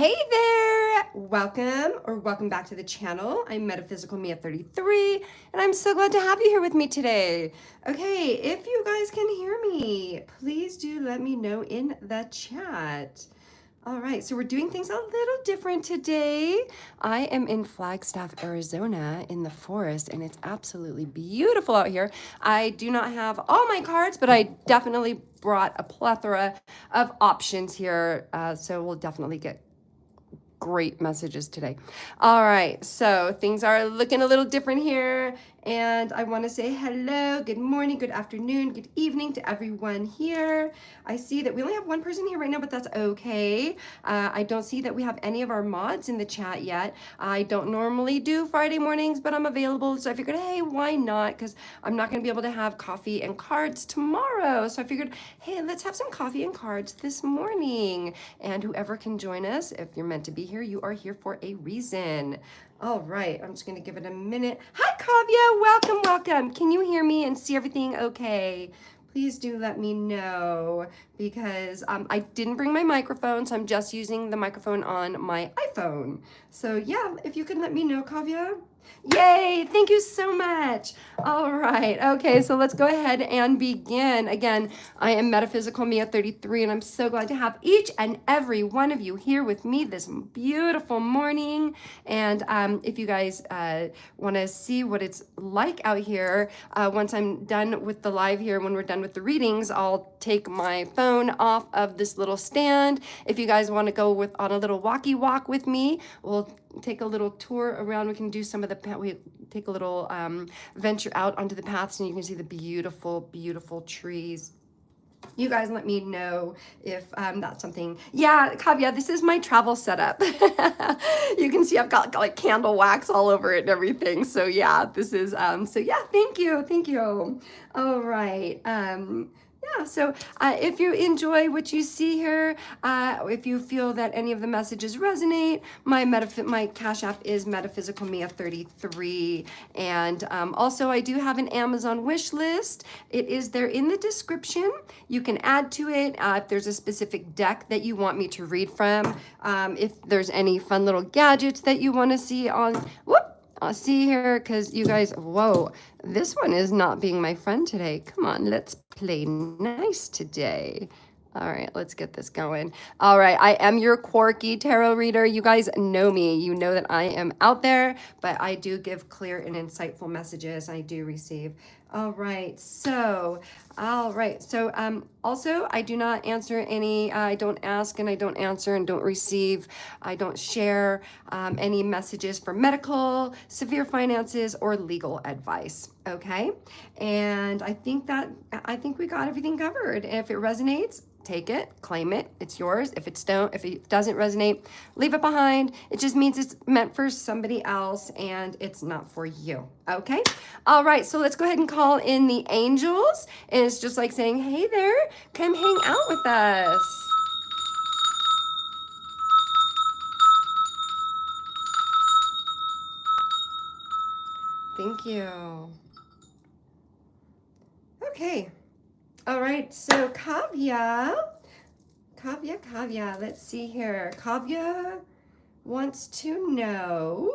Hey there! Welcome back to the channel. I'm Metaphysical Mia 33, and I'm so glad to have you here with me today. Okay, if you guys can hear me, please do let me know in the chat. All right, so we're doing things a little different today. I am in Flagstaff, Arizona in the forest, and it's absolutely beautiful out here. I do not have all my cards, but I definitely brought a plethora of options here, so we'll definitely get great messages today. All right, so things are looking a little different here, and I want to say hello, good morning, good afternoon, good evening to everyone here. I see that we only have one person here right now, but that's okay. I don't see that we have any of our mods in the chat yet. I don't normally do Friday mornings, but I'm available, so I figured, hey, why not? Because I'm not going to be able to have coffee and cards tomorrow. So I figured, hey, let's have some coffee and cards this morning. And whoever can join us, if you're meant to be here, you are here for a reason. All right, I'm just going to give it a minute. Hi, Kavya. Welcome. Can you hear me and see everything okay? Please do let me know because I didn't bring my microphone, so I'm just using the microphone on my iPhone. So yeah, if you can let me know, Kavya. Yay, thank you so much. All right, okay, so let's go ahead and begin. Again, I am Metaphysical Mia 33, and I'm so glad to have each and every one of you here with me this beautiful morning. And if you guys want to see what it's like out here, once I'm done with the live here, when we're done with the readings, I'll take my phone off of this little stand. If you guys want to go on a little walkie walk with me, we'll take a little tour around. We can do some of we take a little venture out onto the paths, and you can see the beautiful trees. You guys let me know if that's something. Yeah, Kavya, this is my travel setup. You can see I've got like candle wax all over it and everything. So yeah, this is, so yeah, thank you. All right. Yeah, so if you enjoy what you see here, if you feel that any of the messages resonate, my Cash App is Metaphysical Mia 33, and also I do have an Amazon wish list. It is there in the description. You can add to it if there's a specific deck that you want me to read from. If there's any fun little gadgets that you want to see on. I'll see here because you guys, whoa, this one is not being my friend today. Come on, let's play nice today. All right, let's get this going. All right, I am your quirky tarot reader. You guys know me. You know that I am out there, but I do give clear and insightful messages. I do receive. All right, so also I do not answer any, I don't ask and I don't answer and don't receive, I don't share any messages for medical, severe finances, or legal advice, okay? And I think we got everything covered. If it resonates, take it, claim it, it's yours. If it doesn't resonate, leave it behind. It just means it's meant for somebody else and it's not for you, okay? All right, so let's go ahead and call in the angels. And it's just like saying, hey there, come hang out with us. Thank you. Okay. All right, so Kavya, let's see here. Kavya wants to know,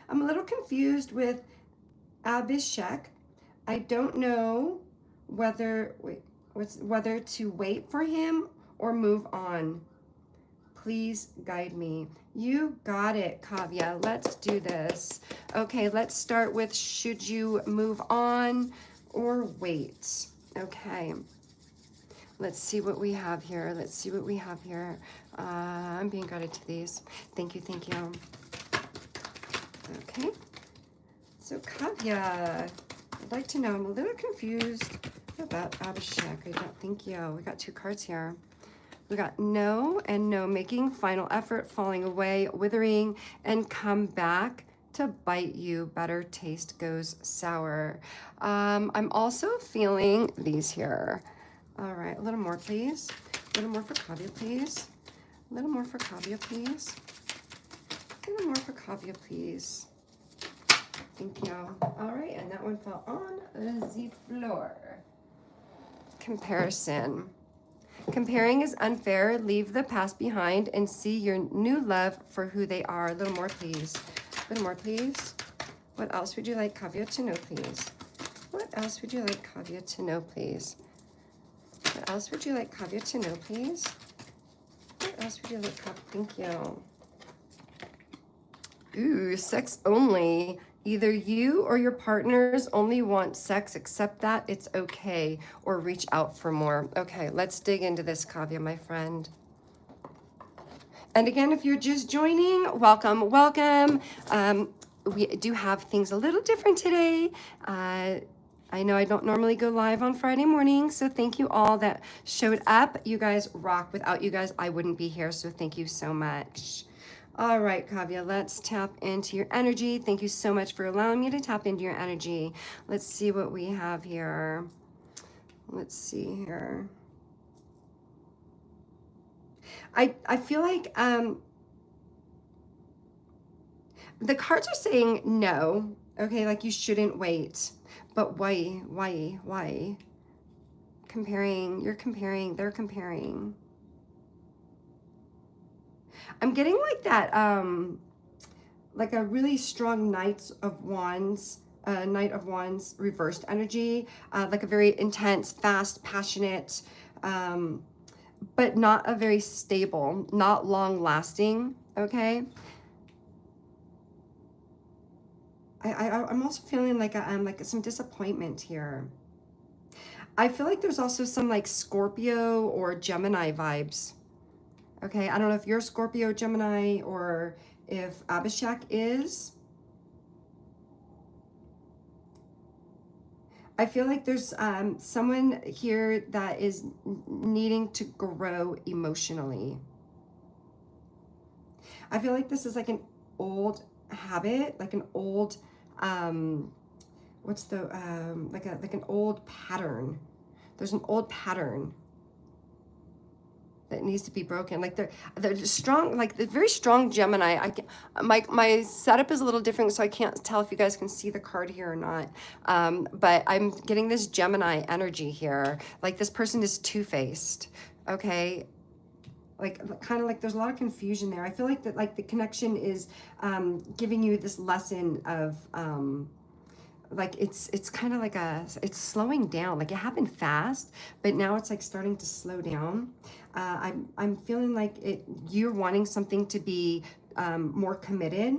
I'm a little confused with Abhishek. I don't know whether to wait for him or move on. Please guide me. You got it, Kavya. Let's do this. Okay, let's start with should you move on or wait? Okay. Let's see what we have here. I'm being guided to these. Thank you. Okay. So Kavya, I'd like to know, I'm a little confused about Abhishek. Thank you. We got two cards here. We got no and no, making final effort, falling away, withering, and come back to bite you. Better taste goes sour. I'm also feeling these here. All right, a little more, please. A little more for Kavya, please. A little more for Kavya, please. A little more for Kavya, please. Thank you. All right, and that one fell on the floor. Comparison. Comparing is unfair. Leave the past behind and see your new love for who they are. A little more, please. A little more, please. What else would you like Kavya to know, please? What else would you like Kavya to know, please? What else would you like Kavya to know, please? What else would you like Kavya? Thank you. Ooh, sex only. Either you or your partners only want sex. Accept that. It's okay. Or reach out for more. Okay, let's dig into this, Kavya, my friend. And again, if you're just joining, welcome, welcome. We do have things a little different today. I know I don't normally go live on Friday morning, so thank you all that showed up. You guys rock. Without you guys, I wouldn't be here, so thank you so much. All right, Kavya, let's tap into your energy. Thank you so much for allowing me to tap into your energy. Let's see what we have here. Let's see here. I feel like the cards are saying no, okay, like you shouldn't wait. But why? Comparing, you're comparing, they're comparing. I'm getting like that, like a really strong Knight of Wands reversed energy, like a very intense, fast, passionate, but not a very stable, not long lasting, okay? I'm also feeling like like some disappointment here. I feel like there's also some like Scorpio or Gemini vibes. Okay, I don't know if you're Scorpio, Gemini, or if Abhishek is. I feel like there's someone here that is needing to grow emotionally. I feel like this is like an old habit, like an old, what's the, like an old pattern. There's an old pattern that needs to be broken. Like they're strong, like the very strong Gemini. My setup is a little different, so I can't tell if you guys can see the card here or not. But I'm getting this Gemini energy here. Like this person is two-faced, okay? Like kind of like there's a lot of confusion there. I feel like that like the connection is giving you this lesson of like it's kind of like it's slowing down. Like it happened fast, but now it's like starting to slow down. I'm feeling like you're wanting something to be more committed.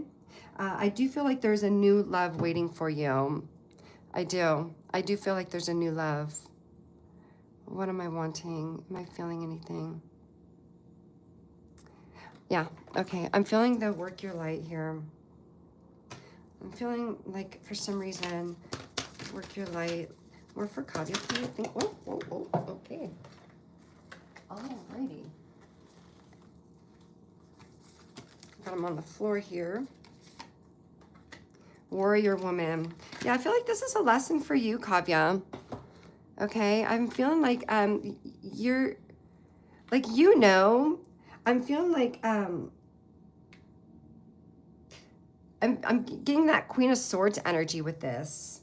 I do feel like there's a new love waiting for you. I do feel like there's a new love. What am I wanting? Am I feeling anything? Yeah, okay. I'm feeling the work your light here. I'm feeling like for some reason, work your light. More for Kavya, please. I think. Oh, okay. Alrighty. Got them on the floor here. Warrior woman. Yeah, I feel like this is a lesson for you, Kavya. Okay, I'm feeling like you're like I'm feeling like I'm getting that Queen of Swords energy with this.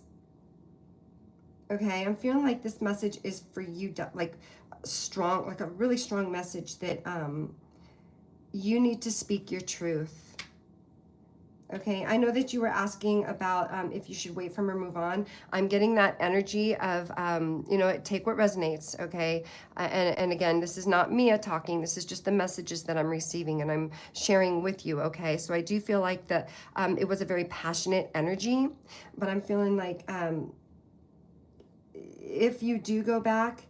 Okay, I'm feeling like this message is for you, like strong, like a really strong message that you need to speak your truth. Okay, I know that you were asking about if you should wait for him or move on. I'm getting that energy of, you know, take what resonates, okay? And again, this is not Mia talking. This is just the messages that I'm receiving and I'm sharing with you, okay? So I do feel like that it was a very passionate energy, but I'm feeling like if you do go back,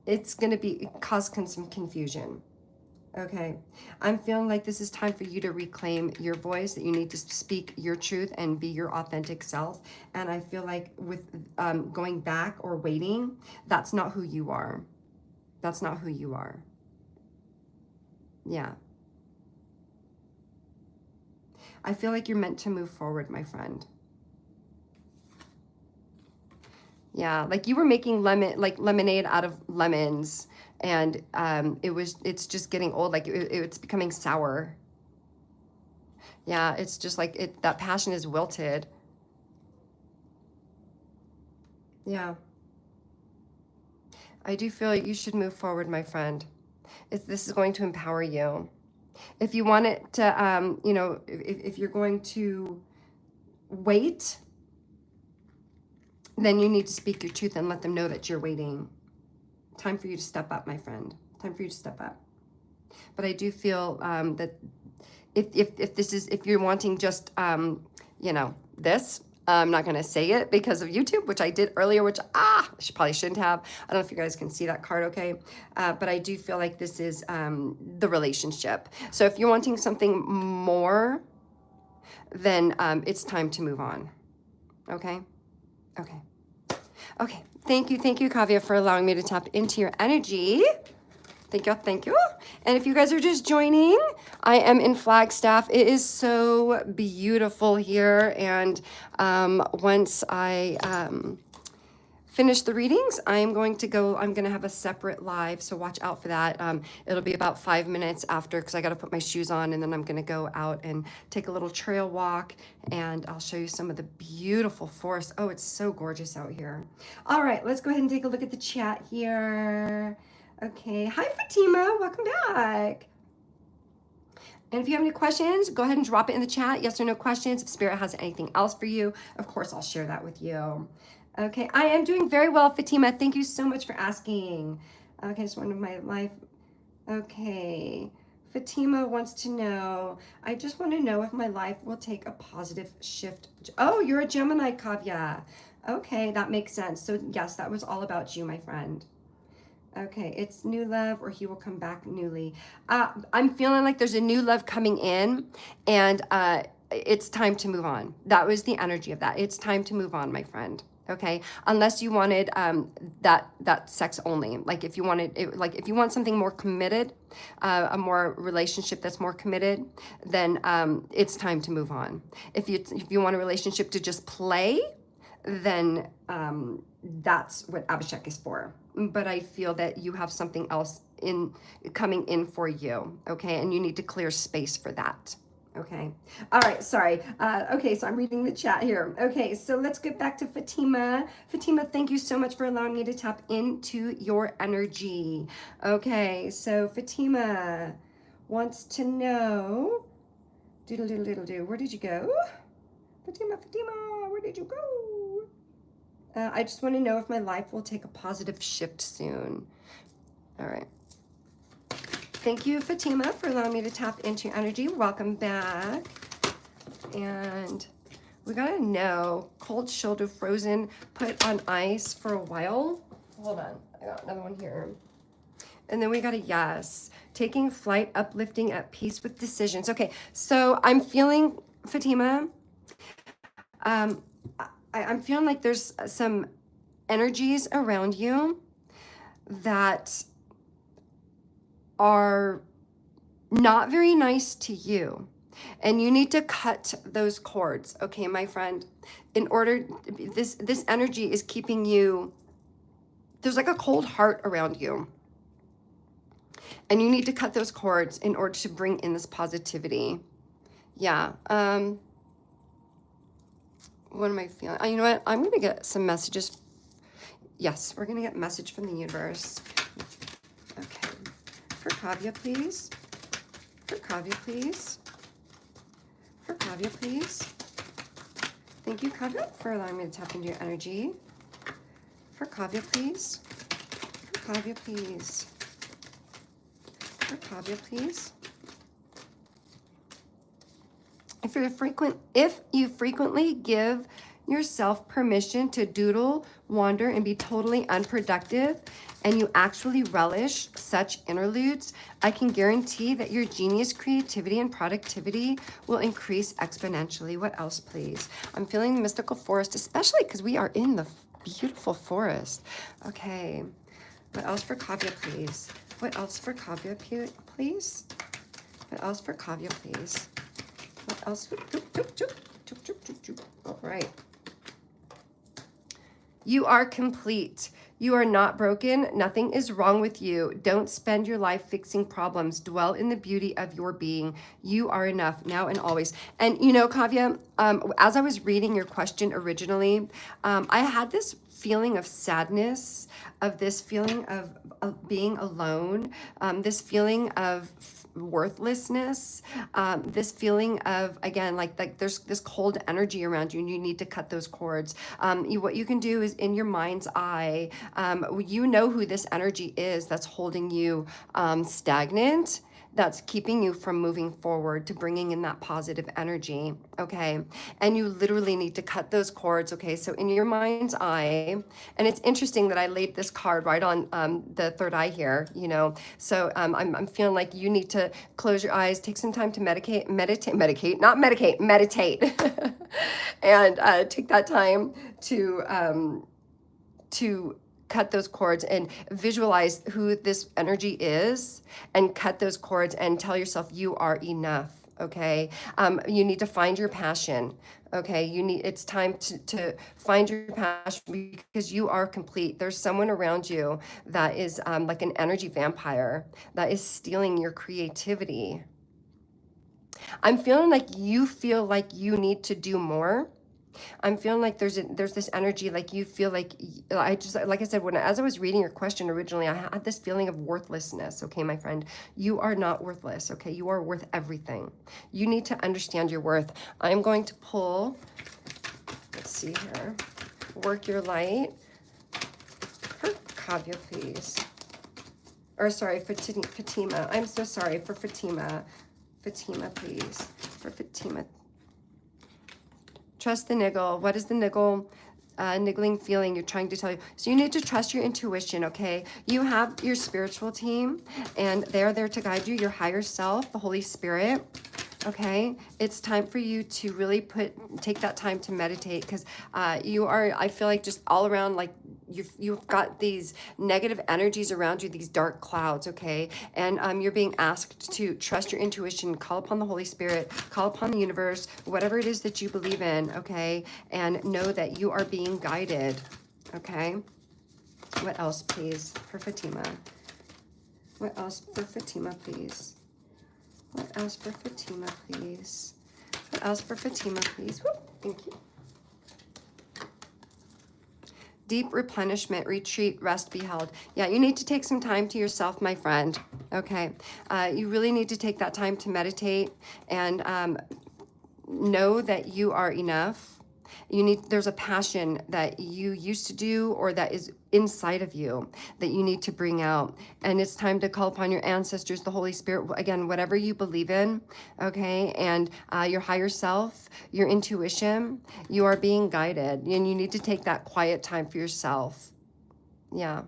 it's going to cause some confusion. Okay, I'm feeling like this is time for you to reclaim your voice, that you need to speak your truth and be your authentic self. And I feel like with going back or waiting, that's not who you are. That's not who you are. Yeah. I feel like you're meant to move forward, my friend. Yeah, like you were making lemonade out of lemons, and it's just getting old. Like it's becoming sour. Yeah, it's just like that passion is wilted. Yeah. I do feel you should move forward, my friend. This is going to empower you. If you want it to, you know, if you're going to wait, then you need to speak your truth and let them know that you're waiting. Time for you to step up, my friend. Time for you to step up. But I do feel that if you're wanting just, you know, this, I'm not going to say it because of YouTube, which I did earlier, which, I probably shouldn't have. I don't know if you guys can see that card, okay? But I do feel like this is the relationship. So if you're wanting something more, then it's time to move on, okay? Okay. Okay. Thank you, Kavya, for allowing me to tap into your energy. Thank you, thank you. And if you guys are just joining, I am in Flagstaff. It is so beautiful here. And once I finish the readings, I'm going to have a separate live. So watch out for that. It'll be about 5 minutes after, because I got to put my shoes on, and then I'm going to go out and take a little trail walk, and I'll show you some of the beautiful forest. Oh, it's so gorgeous out here. All right, let's go ahead and take a look at the chat here. Okay, hi Fatima, welcome back. And if you have any questions, go ahead and drop it in the chat. Yes or no questions. If Spirit has anything else for you, of course, I'll share that with you. Okay, I am doing very well, Fatima. Thank you so much for asking. Okay, just one of my life. Okay, Fatima wants to know, I just want to know if my life will take a positive shift. Oh, you're a Gemini, Kavya. Okay, that makes sense. So yes, that was all about you, my friend. Okay, it's new love, or he will come back newly. I'm feeling like there's a new love coming in, and it's time to move on. That was the energy of that. It's time to move on, my friend. Okay, unless you wanted that sex only. Like if you wanted, if you want something more committed, a more relationship that's more committed, then it's time to move on. If you want a relationship to just play, then that's what Abhishek is for. But I feel that you have something else coming in for you, okay? And you need to clear space for that, okay? All right, sorry. Okay, so I'm reading the chat here. Okay, so let's get back to Fatima. Fatima, thank you so much for allowing me to tap into your energy. Okay, so Fatima wants to know, doodle-doodle-doodle-doo, where did you go? Fatima, where did you go? I just want to know if my life will take a positive shift soon. All right. Thank you, Fatima, for allowing me to tap into your energy. Welcome back. And we got to know, cold shoulder frozen, put on ice for a while. Hold on. I got another one here. And then we got a yes. Taking flight, uplifting, at peace with decisions. Okay, so I'm feeling, Fatima, I'm feeling like there's some energies around you that are not very nice to you. And you need to cut those cords, okay, my friend? In order, this energy is keeping you, there's like a cold heart around you. And you need to cut those cords in order to bring in this positivity. Yeah, what am I feeling? You know what? I'm going to get some messages. Yes, we're going to get a message from the universe. Okay. For Kavya, please. For Kavya, please. For Kavya, please. Thank you, Kavya, for allowing me to tap into your energy. For Kavya, please. For Kavya, please. For Kavya, please. If you frequently give yourself permission to doodle, wander, and be totally unproductive, and you actually relish such interludes, I can guarantee that your genius, creativity, and productivity will increase exponentially. What else, please? I'm feeling the mystical forest, especially because we are in the beautiful forest. Okay. What else for Kavya, please? What else for Kavya, please? What else for Kavya, please? What else? All right. You are complete. You are not broken. Nothing is wrong with you. Don't spend your life fixing problems. Dwell in the beauty of your being. You are enough now and always. And you know, Kavya, as I was reading your question originally, I had this feeling of sadness, of this feeling of being alone, this feeling of worthlessness, this feeling of, again, like there's this cold energy around you and you need to cut those cords. What you can do is, in your mind's eye, you know who this energy is that's holding you stagnant, that's keeping you from moving forward to bringing in that positive energy, okay? And you literally need to cut those cords, okay? So in your mind's eye, and it's interesting that I laid this card right on the third eye here, you know? So I'm feeling like you need to close your eyes, take some time to meditate, and take that time to cut those cords and visualize who this energy is and cut those cords and tell yourself you are enough, okay? You need to find your passion, okay? It's time to find your passion because you are complete. There's someone around you that is like an energy vampire that is stealing your creativity. I'm feeling like you feel like you need to do more. I'm feeling like there's this energy, like you feel like, like I said, as I was reading your question originally, I had this feeling of worthlessness. Okay, my friend, you are not worthless. Okay, you are worth everything. You need to understand your worth. I'm going to pull, let's see here, work your light for Kavya, please. Or sorry, for Fatima. I'm so sorry, for Fatima. Fatima, please. For Fatima. Trust the niggle. What is the niggle? Niggling feeling you're trying to tell you? So you need to trust your intuition, okay? You have your spiritual team, and they're there to guide you, your higher self, the Holy Spirit, okay? It's time for you to really take that time to meditate, because you are, I feel like, just all around, like, you've got these negative energies around you, these dark clouds, okay? And you're being asked to trust your intuition, call upon the Holy Spirit, call upon the universe, whatever it is that you believe in, okay? And know that you are being guided, okay? What else, please, for Fatima? What else for Fatima, please? What else for Fatima, please? What else for Fatima, please? Woo, thank you. Deep replenishment, retreat, rest, be held. Yeah, you need to take some time to yourself, my friend. Okay, you really need to take that time to meditate and know that you are enough. There's a passion that you used to do or that is inside of you that you need to bring out. And it's time to call upon your ancestors, the Holy Spirit, again, whatever you believe in, okay? And your higher self, your intuition, you are being guided. And you need to take that quiet time for yourself. Yeah.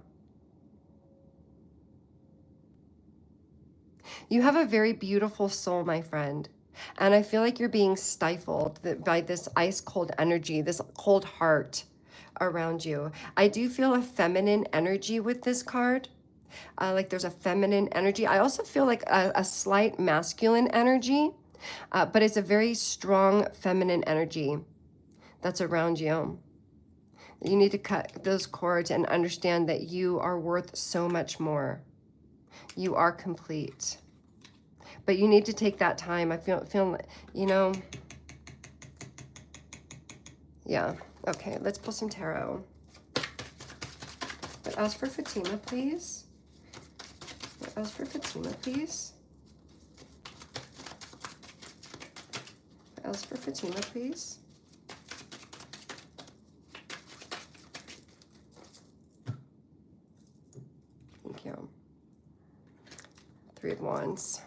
You have a very beautiful soul, my friend. And I feel like you're being stifled by this ice cold energy, this cold heart around you. I do feel a feminine energy with this card. Like there's a feminine energy. I also feel like a slight masculine energy, but it's a very strong feminine energy that's around you. You need to cut those cords and understand that you are worth so much more. You are complete. But you need to take that time. I feel, you know, yeah. Okay, let's pull some tarot. What else for Fatima, please? What else for Fatima, please? What else for Fatima, please? Thank you. Three of Wands.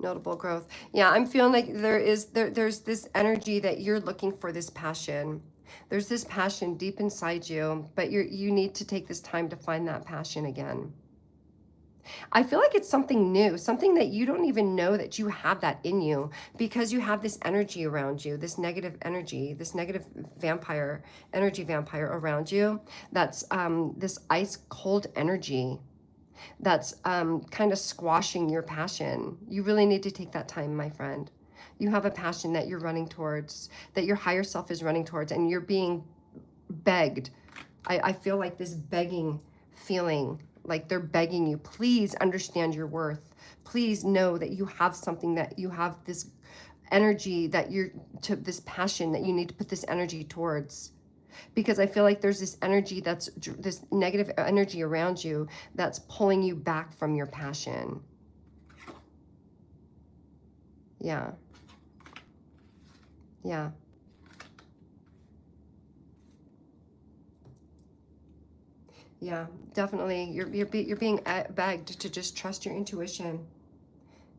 Notable growth. Yeah, I'm feeling like there's this energy that you're looking for, this passion. There's this passion deep inside you, but you need to take this time to find that passion again. I feel like it's something new, something that you don't even know that you have that in you, because you have this energy around you, this negative energy, this negative energy vampire around you. That's this ice cold energy that's kind of squashing your passion. You really need to take that time, my friend. You have a passion that you're running towards, that your higher self is running towards, and you're being begged I feel like this begging feeling, like they're begging you, please understand your worth. Please know that you have something, that you have this energy, that you're to this passion, that you need to put this energy towards. Because I feel like there's this energy that's this negative energy around you that's pulling you back from your passion. Yeah. Yeah. Yeah, definitely. You're being begged to just trust your intuition.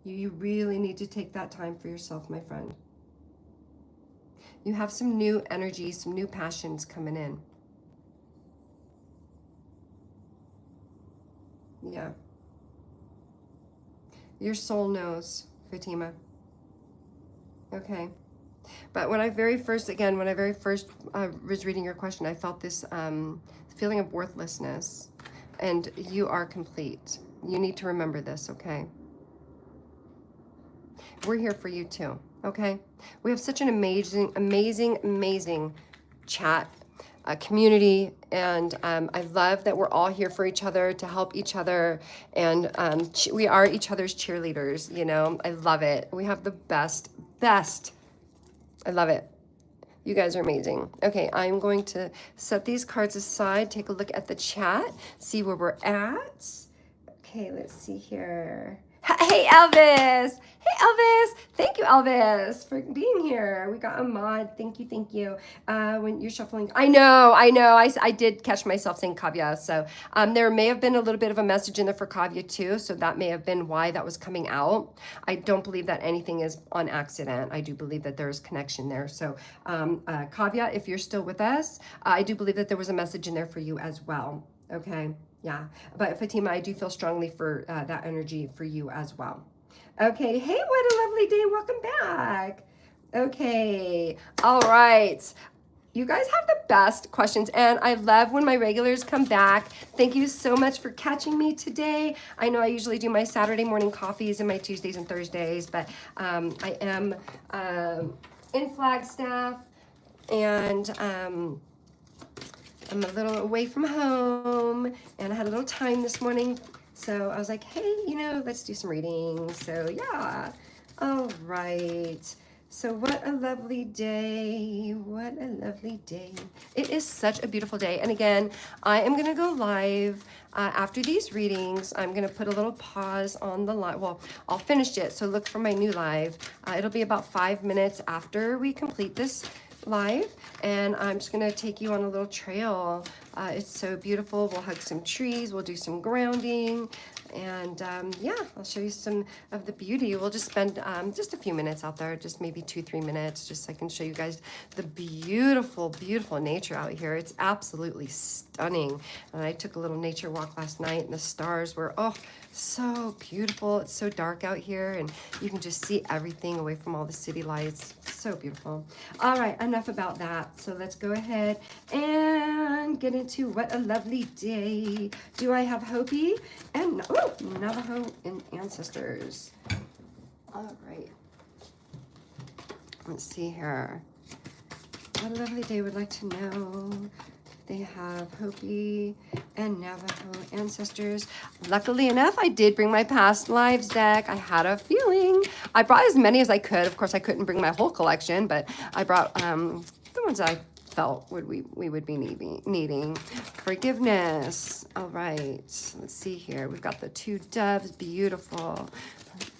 You really need to take that time for yourself, my friend. You have some new energy, some new passions coming in. Yeah. Your soul knows, Fatima. Okay. But when I very first was reading your question, I felt this feeling of worthlessness. And you are complete. You need to remember this, okay? We're here for you too, okay? We have such an amazing chat community, and I love that we're all here for each other, to help each other, and we are each other's cheerleaders, you know? I love it. We have the best. I love it. You guys are amazing. Okay, I'm going to set these cards aside, take a look at the chat, see where we're at. Okay, let's see here. Hey, Elvis. Hey, Elvis. Thank you, Elvis, for being here. We got a mod. Thank you. When you're shuffling, I know. I did catch myself saying Kavya. So there may have been a little bit of a message in there for Kavya too. So that may have been why that was coming out. I don't believe that anything is on accident. I do believe that there's connection there. So Kavya, if you're still with us, I do believe that there was a message in there for you as well. Okay. Yeah, but Fatima, I do feel strongly for that energy for you as well. Okay, hey, what a lovely day. Welcome back. Okay, all right. You guys have the best questions, and I love when my regulars come back. Thank you so much for catching me today. I know I usually do my Saturday morning coffees and my Tuesdays and Thursdays, but I am in Flagstaff, and I'm a little away from home, and I had a little time this morning, so I was like, hey, you know, let's do some reading. So yeah, all right. So what a lovely day. What a lovely day. It is such a beautiful day. And again, I am gonna go live after these readings. I'm gonna put a little pause on the live. Well, I'll finish it, so look for my new live. It'll be about 5 minutes after we complete this live, and I'm just gonna take you on a little trail. It's so beautiful. We'll hug some trees, we'll do some grounding, and yeah, I'll show you some of the beauty. We'll just spend just a few minutes out there, just maybe 2-3 minutes, just so I can show you guys the beautiful nature out here. It's absolutely stunning. And I took a little nature walk last night, and the stars were so beautiful. It's so dark out here, and you can just see everything away from all the city lights. So beautiful. All right, enough about that. So let's go ahead and get into what a lovely day. Do I have Hopi and Navajo and ancestors? All right. Let's see here. What a lovely day. Would like to know if they have Hopi and Navajo ancestors. Luckily enough, I did bring my past lives deck. I had a feeling. I brought as many as I could. Of course, I couldn't bring my whole collection, but I brought the ones I felt we would be needing. Forgiveness. All right. Let's see here. We've got the 2 doves. Beautiful.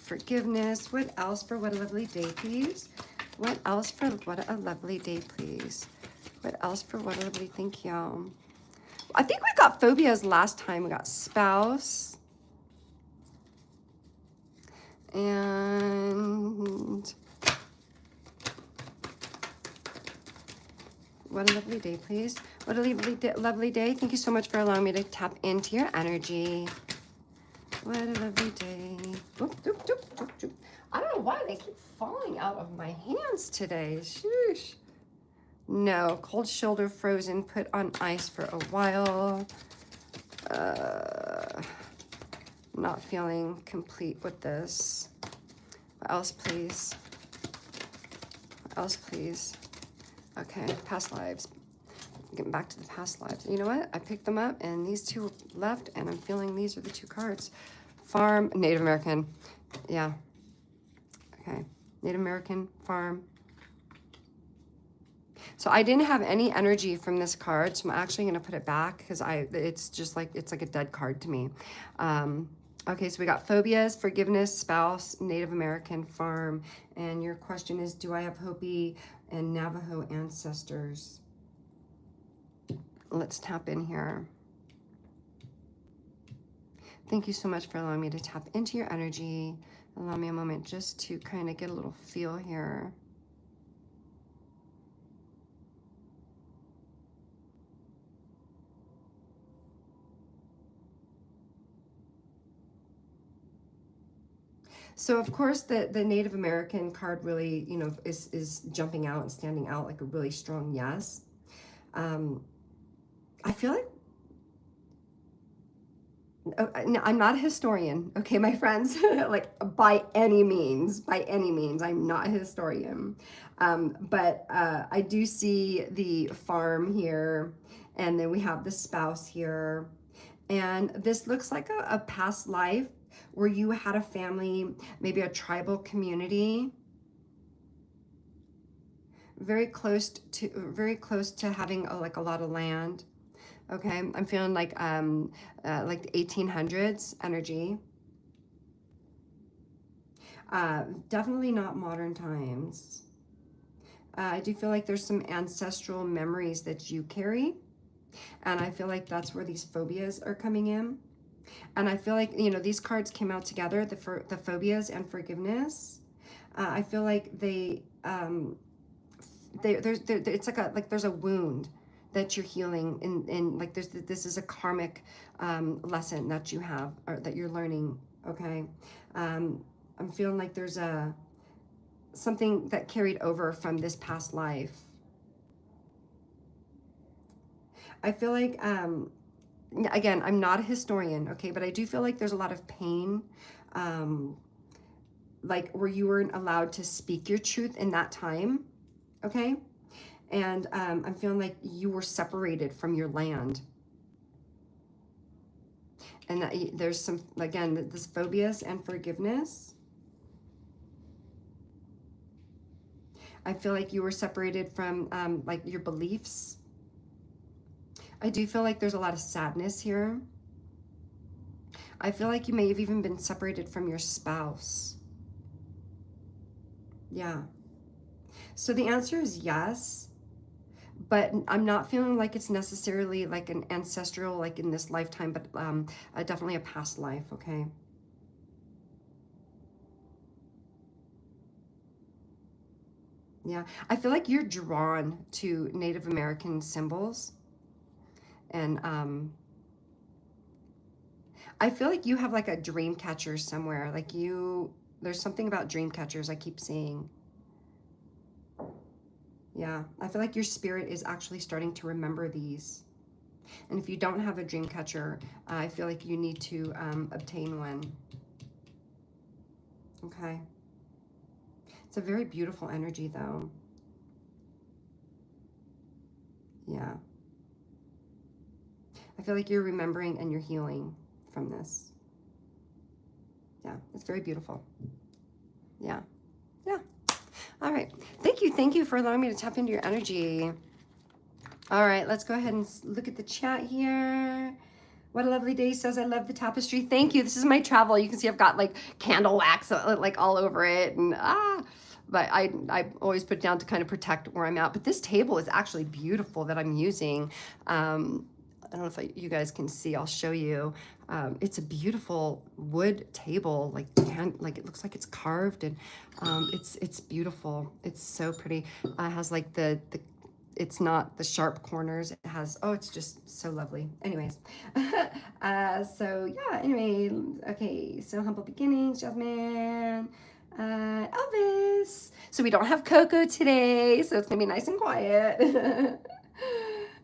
Forgiveness. What else for what a lovely day, please? What else for what a lovely day, please? What else for what a lovely, thank you. I think we got phobias last time. We got spouse. And what a lovely day, please. What a lovely day. Thank you so much for allowing me to tap into your energy. What a lovely day. Oop, doop, doop, doop, doop. I don't know why they keep falling out of my hands today. Shoosh. No, cold shoulder, frozen, put on ice for a while. Not feeling complete with this. What else, please? What else, please? Okay, past lives. Getting back to the past lives. You know what? I picked them up and these two left and I'm feeling these are the two cards. Farm, Native American. Yeah. Okay. Native American, farm. So I didn't have any energy from this card, so I'm actually going to put it back because it's just like, it's like a dead card to me. Okay, so we got phobias, forgiveness, spouse, Native American, farm. And your question is, do I have Hopi and Navajo ancestors? Let's tap in here. Thank you so much for allowing me to tap into your energy. Allow me a moment just to kind of get a little feel here. So of course the Native American card really, you know, is jumping out and standing out like a really strong yes. I feel like, I'm not a historian, okay, my friends, like by any means, I'm not a historian. But I do see the farm here, and then we have the spouse here. And this looks like a past life where you had a family, maybe a tribal community, very close to having like a lot of land. Okay, I'm feeling like the 1800s energy. Definitely not modern times. I do feel like there's some ancestral memories that you carry. And I feel like that's where these phobias are coming in. And I feel like, you know, these cards came out together, the phobias and forgiveness. I feel like it's like there's a wound that you're healing, in like this is a karmic lesson that you have, or that you're learning. Okay, I'm feeling like there's something that carried over from this past life. I feel like again, I'm not a historian, okay, but I do feel like there's a lot of pain, like where you weren't allowed to speak your truth in that time. Okay, and I'm feeling like you were separated from your land. And that there's some, again, this phobias and forgiveness. I feel like you were separated from like your beliefs. I do feel like there's a lot of sadness here. I feel like you may have even been separated from your spouse. Yeah. So the answer is yes, but I'm not feeling like it's necessarily like an ancestral, like in this lifetime, but definitely a past life, okay? Yeah, I feel like you're drawn to Native American symbols. And I feel like you have like a dream catcher somewhere. Like there's something about dream catchers I keep seeing. Yeah, I feel like your spirit is actually starting to remember these. And if you don't have a dream catcher, I feel like you need to obtain one. Okay. It's a very beautiful energy though. Yeah. I feel like you're remembering and you're healing from this. Yeah, it's very beautiful. Yeah. Yeah. All right. Thank you for allowing me to tap into your energy. All right, let's go ahead and look at the chat here. What a lovely day, says, I love the tapestry. Thank you. This is my travel. You can see I've got like candle wax like all over it. And but I always put it down to kind of protect where I'm at. But this table is actually beautiful that I'm using. I don't know if you guys can see, I'll show you. It's a beautiful wood table, like it looks like it's carved, and it's beautiful. It's so pretty. It has like it's not the sharp corners. It has, oh, it's just so lovely. Anyways, so yeah, anyway, okay, so humble beginnings, Jasmine, Elvis. So we don't have Coco today, so it's gonna be nice and quiet.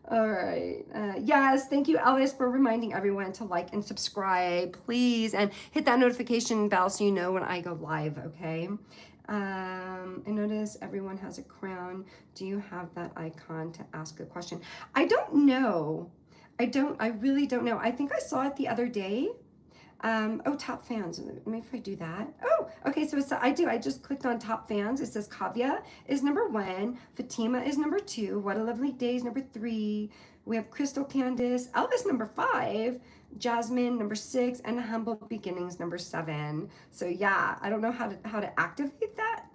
All right. Yes, thank you, Elvis, for reminding everyone to like and subscribe, please, and hit that notification bell so you know when I go live, okay? And notice everyone has a crown. Do you have that icon to ask a question? I don't know. I really don't know. I think I saw it the other day. Oh, top fans. Maybe if I do that. Oh, okay. So I do. I just clicked on top fans. It says Kavya is number 1. Fatima is number 2. What a Lovely Day is number 3. We have Crystal Candace. Elvis number 5. Jasmine number 6. And Humble Beginnings number 7. So yeah, I don't know how to activate that.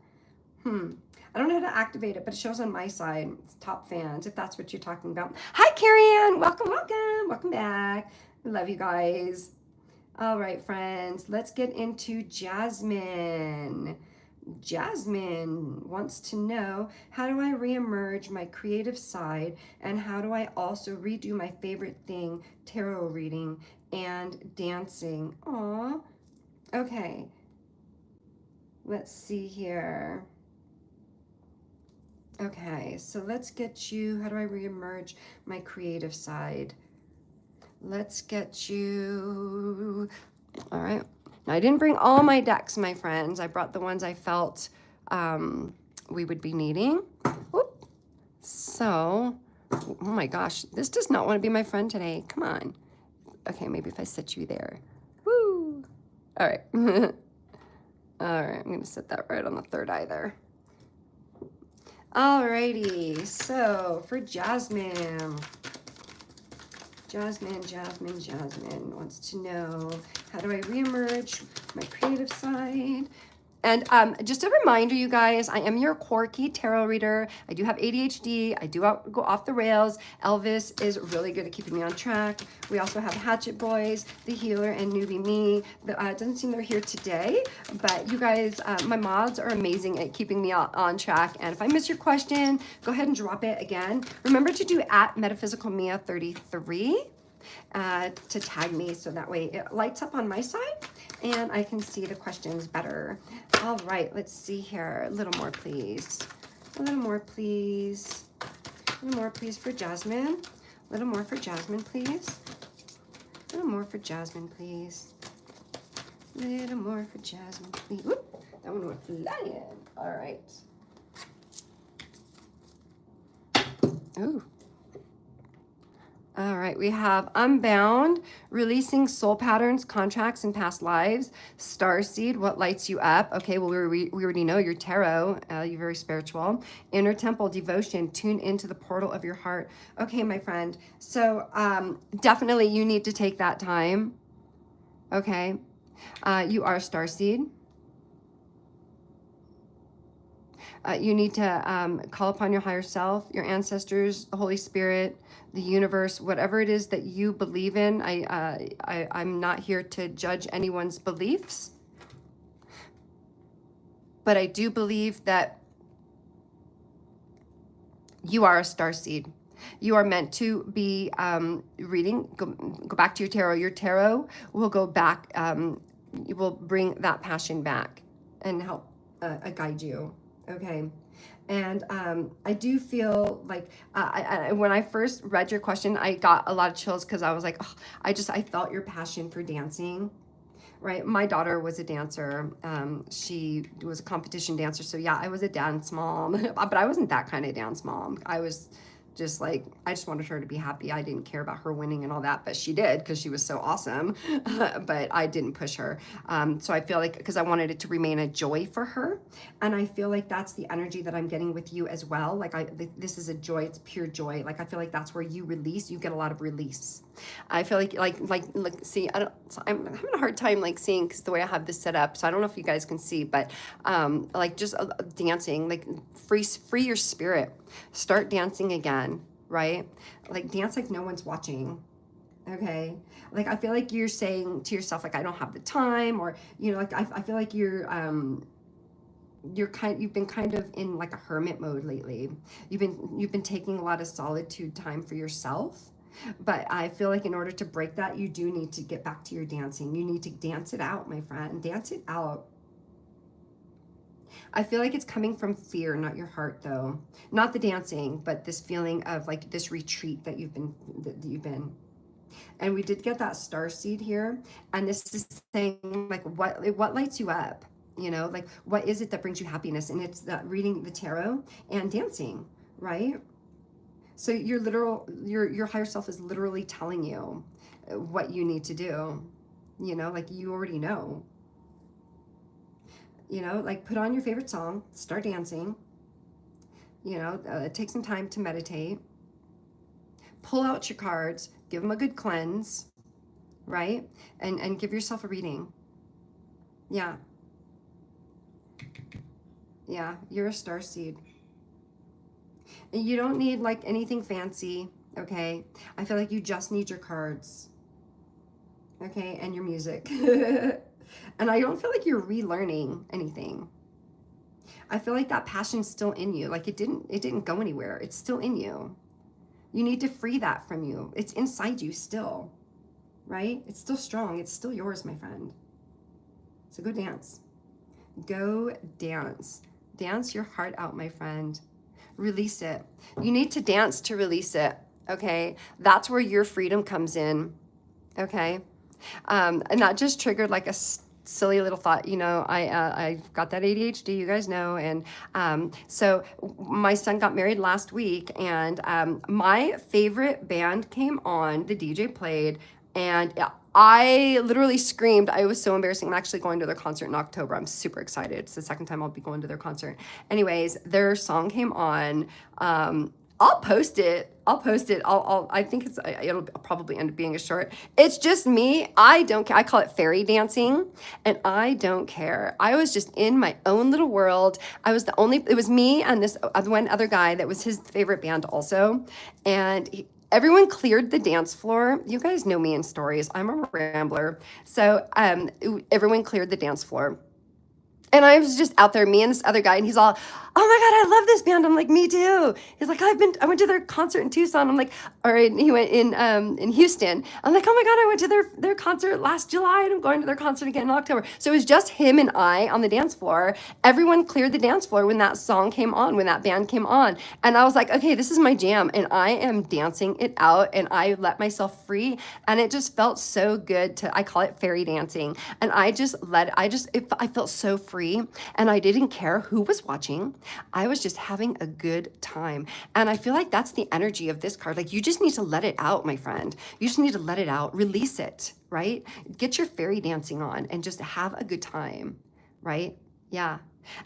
I don't know how to activate it, but it shows on my side. It's top fans, if that's what you're talking about. Hi, Carrie Ann. Welcome, welcome. Welcome back. I love you guys. All right, friends. Let's get into Jasmine. Jasmine wants to know, how do I reemerge my creative side, and how do I also redo my favorite thing, tarot reading and dancing? Aw. Okay. Let's see here. Okay, so let's get you, how do I reemerge my creative side? Let's get you, all right. Now I didn't bring all my decks, my friends. I brought the ones I felt we would be needing. Whoop. So, oh my gosh, this does not want to be my friend today. Come on. Okay, maybe if I set you there. Woo. All right. All right, I'm going to set that right on the third eye there. Alrighty, so for Jasmine wants to know, how do I reemerge my creative side? And just a reminder, you guys, I am your quirky tarot reader. I do have ADHD. I do go off the rails. Elvis is really good at keeping me on track. We also have Hatchet Boys, The Healer, and Newbie Me. It doesn't seem they're here today, but you guys, my mods are amazing at keeping me on track. And if I miss your question, go ahead and drop it again. Remember to do at Metaphysical Mia 33 to tag me, so that way it lights up on my side and I can see the questions better. All right, let's see here. A little more, please. A little more, please. A little more, please, for Jasmine. A little more for Jasmine, please. A little more for Jasmine, please. A little more for Jasmine, please. Whoop, that one went flying. All right. Ooh. All right, we have Unbound, Releasing Soul Patterns, Contracts, and Past Lives. Starseed, What Lights You Up? Okay, well, we already know you're tarot. You're very spiritual. Inner Temple, Devotion, Tune into the portal of your heart. Okay, my friend. So definitely you need to take that time. Okay. You are Starseed. You need to call upon your higher self, your ancestors, the Holy Spirit, the universe, whatever it is that you believe in. I'm not here to judge anyone's beliefs, but I do believe that you are a starseed. You are meant to be reading. Go back to your tarot. Your tarot will go back. You will bring that passion back and help guide you. Okay. And I do feel like when I first read your question, I got a lot of chills because I was like, oh, I felt your passion for dancing, right? My daughter was a dancer. She was a competition dancer. So yeah, I was a dance mom, but I wasn't that kind of dance mom. I was just like, I just wanted her to be happy. I didn't care about her winning and all that, but she did because she was so awesome. But I didn't push her. So I feel like, because I wanted it to remain a joy for her. And I feel like that's the energy that I'm getting with you as well. Like this is a joy, it's pure joy. Like I feel like that's where you release, you get a lot of release. I feel like see, I'm having a hard time like seeing because the way I have this set up. So I don't know if you guys can see, but like just dancing, like free your spirit. Start dancing again, right? Like dance like no one's watching. Okay. Like I feel like you're saying to yourself, like I don't have the time, or you know, like I feel like you've been kind of in like a hermit mode lately. You've been taking a lot of solitude time for yourself. But I feel like in order to break that, you do need to get back to your dancing. You need to dance it out, my friend. Dance it out. I feel like it's coming from fear, not your heart though. Not the dancing, but this feeling of like this retreat that you've been. And we did get that star seed here. And this is saying like, what lights you up? You know, like, what is it that brings you happiness? And it's that reading the tarot and dancing, right? So your higher self is literally telling you what you need to do. You know, like, you already know. You know, like, put on your favorite song, start dancing. You know, take some time to meditate. Pull out your cards, give them a good cleanse, right? And give yourself a reading. Yeah. Yeah, you're a starseed. And you don't need like anything fancy, okay? I feel like you just need your cards, okay, and your music. And I don't feel like you're relearning anything. I feel like that passion's still in you. Like, it didn't go anywhere. It's still in you. You need to free that from you. It's inside you still, right? It's still strong. It's still yours, my friend. So go dance. Go dance. Dance your heart out, my friend. Release it. You need to dance to release it, okay? That's where your freedom comes in, okay? And that just triggered like a silly little thought. You know, I've got that ADHD, you guys know, and so my son got married last week, and my favorite band came on, the DJ played, and I literally screamed. I was so embarrassing. I'm actually going to their concert in October. I'm super excited. It's the second time I'll be going to their concert. Anyways, their song came on. I'll post it. I think it'll probably end up being a short. It's just me. I don't care. I call it fairy dancing, and I don't care. I was just in my own little world. It was me and this one other guy that was his favorite band also. And everyone cleared the dance floor. You guys know me in stories. I'm a rambler. So everyone cleared the dance floor. And I was just out there, me and this other guy, and he's all, "Oh my God, I love this band." I'm like, "Me too." He's like, I went to their concert in Tucson. I'm like, or he went in Houston. I'm like, "Oh my God, I went to their concert last July, and I'm going to their concert again in October." So it was just him and I on the dance floor. Everyone cleared the dance floor when that song came on, when that band came on. And I was like, okay, this is my jam. And I am dancing it out, and I let myself free. And it just felt so good I call it fairy dancing. And I felt so free. And I didn't care who was watching. I was just having a good time. And I feel like that's the energy of this card. Like, you just need to let it out, my friend. You just need to let it out, release it, right? Get your fairy dancing on and just have a good time, right? Yeah.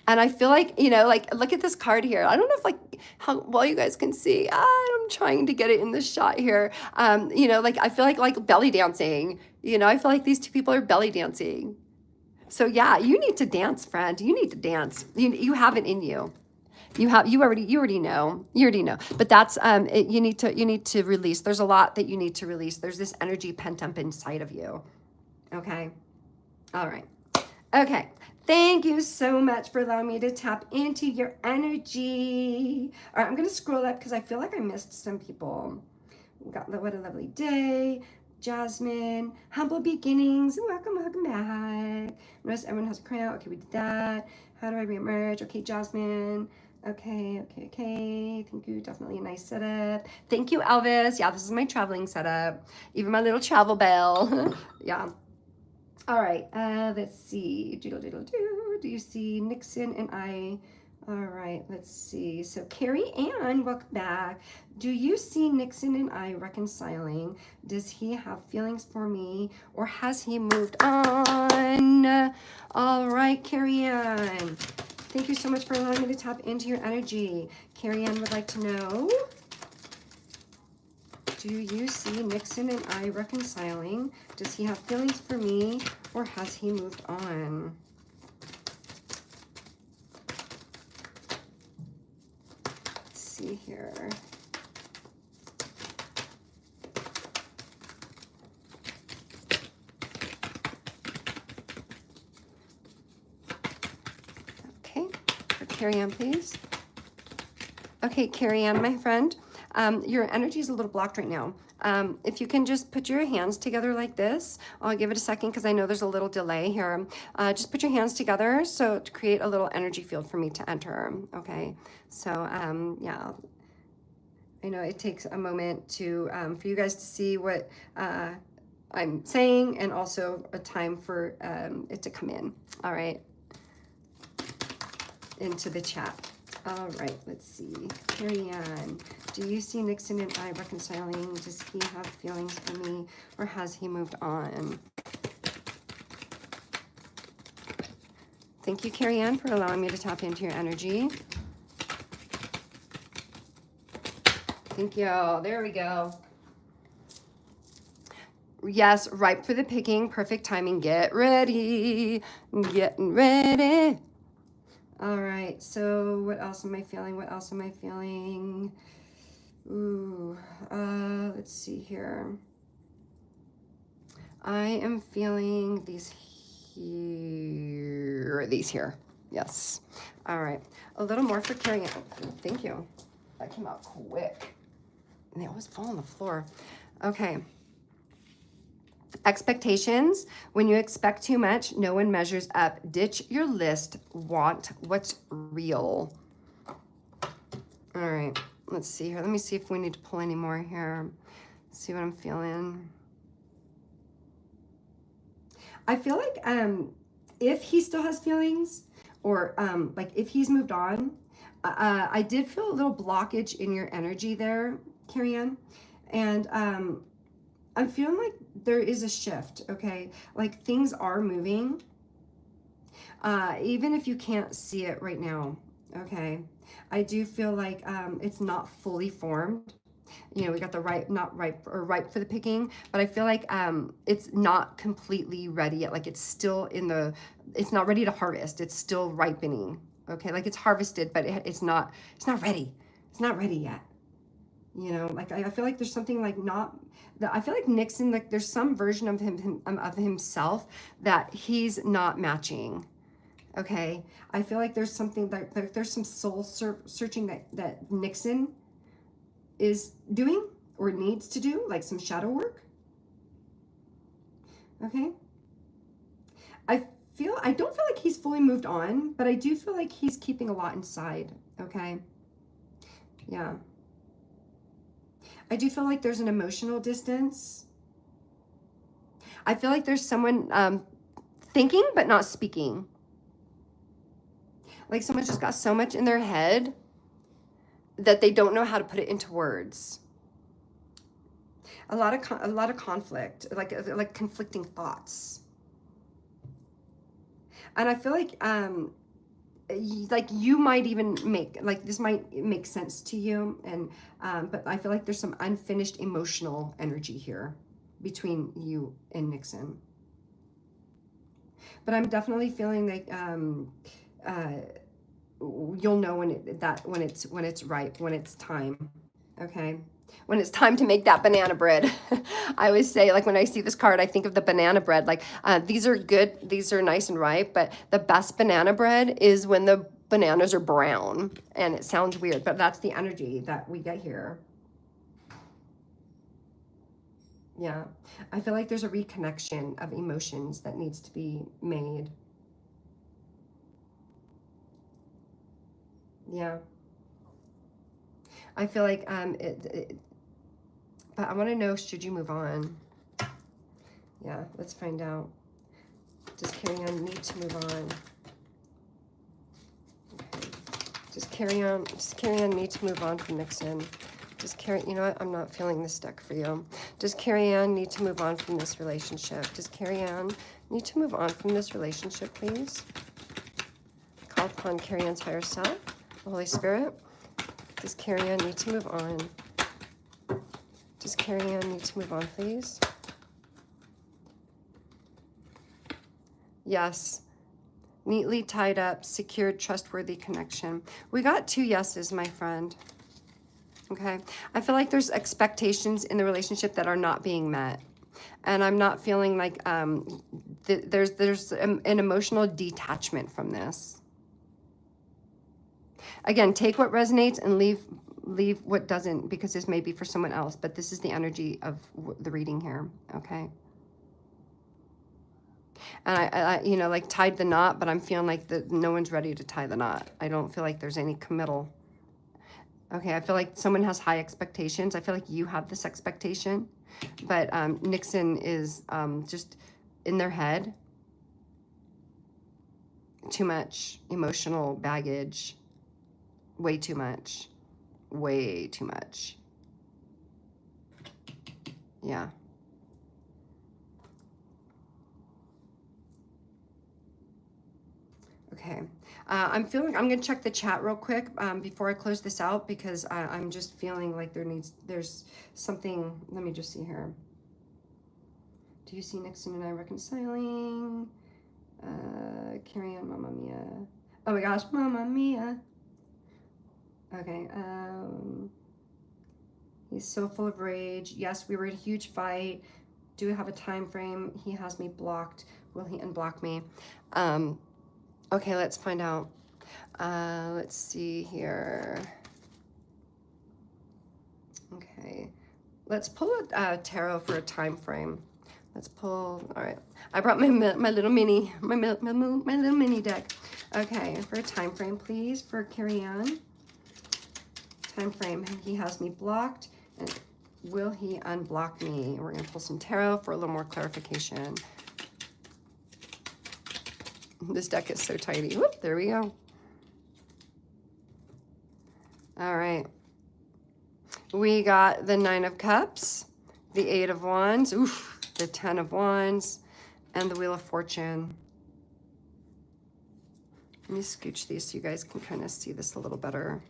And I feel like, you know, like, look at this card here. I don't know if, like, how well you guys can see. I'm trying to get it in this shot here. You know, like, I feel like belly dancing. You know, I feel like these two people are belly dancing. So yeah, you need to dance, friend. You need to dance. You have it in you. You already know. But that's you need to release. There's a lot that you need to release. There's this energy pent up inside of you. Okay. All right. Okay. Thank you so much for allowing me to tap into your energy. All right, I'm going to scroll up because I feel like I missed some people. What a lovely day. Jasmine, humble beginnings. Welcome back. Notice everyone has a crown. Okay, we did that. How do I reemerge? Okay, Jasmine. Okay. Thank you. Definitely a nice setup. Thank you, Elvis. Yeah, this is my traveling setup. Even my little travel bell. Yeah. All right. Let's see. Do you see Nixon and I? All right, let's see. So Carrie Ann, welcome back. Do you see Nixon and I reconciling? Does he have feelings for me, or has he moved on? All right, Carrie Ann. Thank you so much for allowing me to tap into your energy. Carrie Ann would like to know, do you see Nixon and I reconciling? Does he have feelings for me, or has he moved on? See here. Okay, for Carrie Ann, please. Okay, Carrie Ann, my friend, your energy is a little blocked right now. If you can just put your hands together like this, I'll give it a second because I know there's a little delay here. Just put your hands together to create a little energy field for me to enter. Okay, so yeah, I know it takes a moment for you guys to see what I'm saying, and also a time for it to come in. All right. into the chat. All right, let's see. Carrie Ann, do you see Nixon and I reconciling? Does he have feelings for me, or has he moved on? Thank you, Carrie Ann, for allowing me to tap into your energy. Thank you. There we go. Yes, ripe for the picking. Perfect timing. Get ready. Getting ready. All right. So what else am I feeling? What else am I feeling? Ooh. Let's see here. I am feeling these here. These here. Yes. All right. A little more for Carrie Ann. Oh, thank you. That came out quick. And they always fall on the floor. Okay. Expectations. When you expect too much, no one measures up. Ditch your list. Want what's real. All right. Let's see here. Let me see if we need to pull any more here. See what I'm feeling. I feel like if he still has feelings, or like if he's moved on, I did feel a little blockage in your energy there, Carrie Ann. And I'm feeling like there is a shift, okay? Like things are moving, even if you can't see it right now, okay? I do feel like it's not fully formed. You know, we got the ripe, not ripe, or ripe for the picking, but I feel like it's not completely ready yet. Like it's still in the, it's not ready to harvest. It's still ripening, okay? Like it's harvested, but it's not ready. It's not ready yet. You know, like I feel like there's something like not, I feel like Nixon, like there's some version of himself that he's not matching. Okay, I feel like there's something that there's some soul searching that Nixon is doing or needs to do, like some shadow work. Okay, I don't feel like he's fully moved on, but I do feel like he's keeping a lot inside. Okay, yeah. I do feel like there's an emotional distance. I feel like there's someone thinking but not speaking. Like someone just got so much in their head that they don't know how to put it into words. A lot of conflict, like conflicting thoughts. And I feel like you might even make, like this might make sense to you, and but I feel like there's some unfinished emotional energy here between you and Nixon. But I'm definitely feeling like you'll know when it's right, when it's time. Okay, when it's time to make that banana bread. I always say, like when I see this card, I think of the banana bread. Like these are good, these are nice and ripe, but the best banana bread is when the bananas are brown. And it sounds weird, but that's the energy that we get here. Yeah, I feel like there's a reconnection of emotions that needs to be made. Yeah. I feel like but I want to know, should you move on? Yeah, let's find out. Does Carrie Ann need to move on? Okay. Does Carrie Ann need to move on from Nixon? Does Carrie, you know what? I'm not feeling this deck for you. Does Carrie Ann need to move on from this relationship? Does Carrie Ann need to move on from this relationship, please? Call upon Carrie Ann's higher self, the Holy Spirit. Does Carrie Ann need to move on? Does Carrie Ann need to move on, please? Yes. Neatly tied up, secured, trustworthy connection. We got 2 yeses, my friend. Okay. I feel like there's expectations in the relationship that are not being met. And I'm not feeling like there's an emotional detachment from this. Again, take what resonates and leave what doesn't, because this may be for someone else, but this is the energy of the reading here, okay? And I you know, like tied the knot, but I'm feeling like no one's ready to tie the knot. I don't feel like there's any committal. Okay, I feel like someone has high expectations. I feel like you have this expectation, but Nixon is just in their head. too much emotional baggage. Way too much. Way too much. Yeah. Okay. I'm going to check the chat real quick before I close this out, because I'm just feeling like there's something. Let me just see here. Do you see Nixon and I reconciling? Carry on, Mamma Mia. Oh my gosh, Mamma Mia. Okay. He's so full of rage. Yes, we were in a huge fight. Do we have a time frame? He has me blocked. Will he unblock me? Okay, let's find out. Let's see here. Okay, let's pull a tarot for a time frame. Let's pull. All right, I brought my little mini little mini deck. Okay, for a time frame, please, for Carrie Ann. Time frame. He has me blocked, and will he unblock me? We're gonna pull some tarot for a little more clarification. This deck is so tiny. Whoop, there we go. All right. We got the 9 of Cups, the 8 of Wands, oof, the 10 of Wands, and the Wheel of Fortune. Let me scooch these so you guys can kind of see this a little better.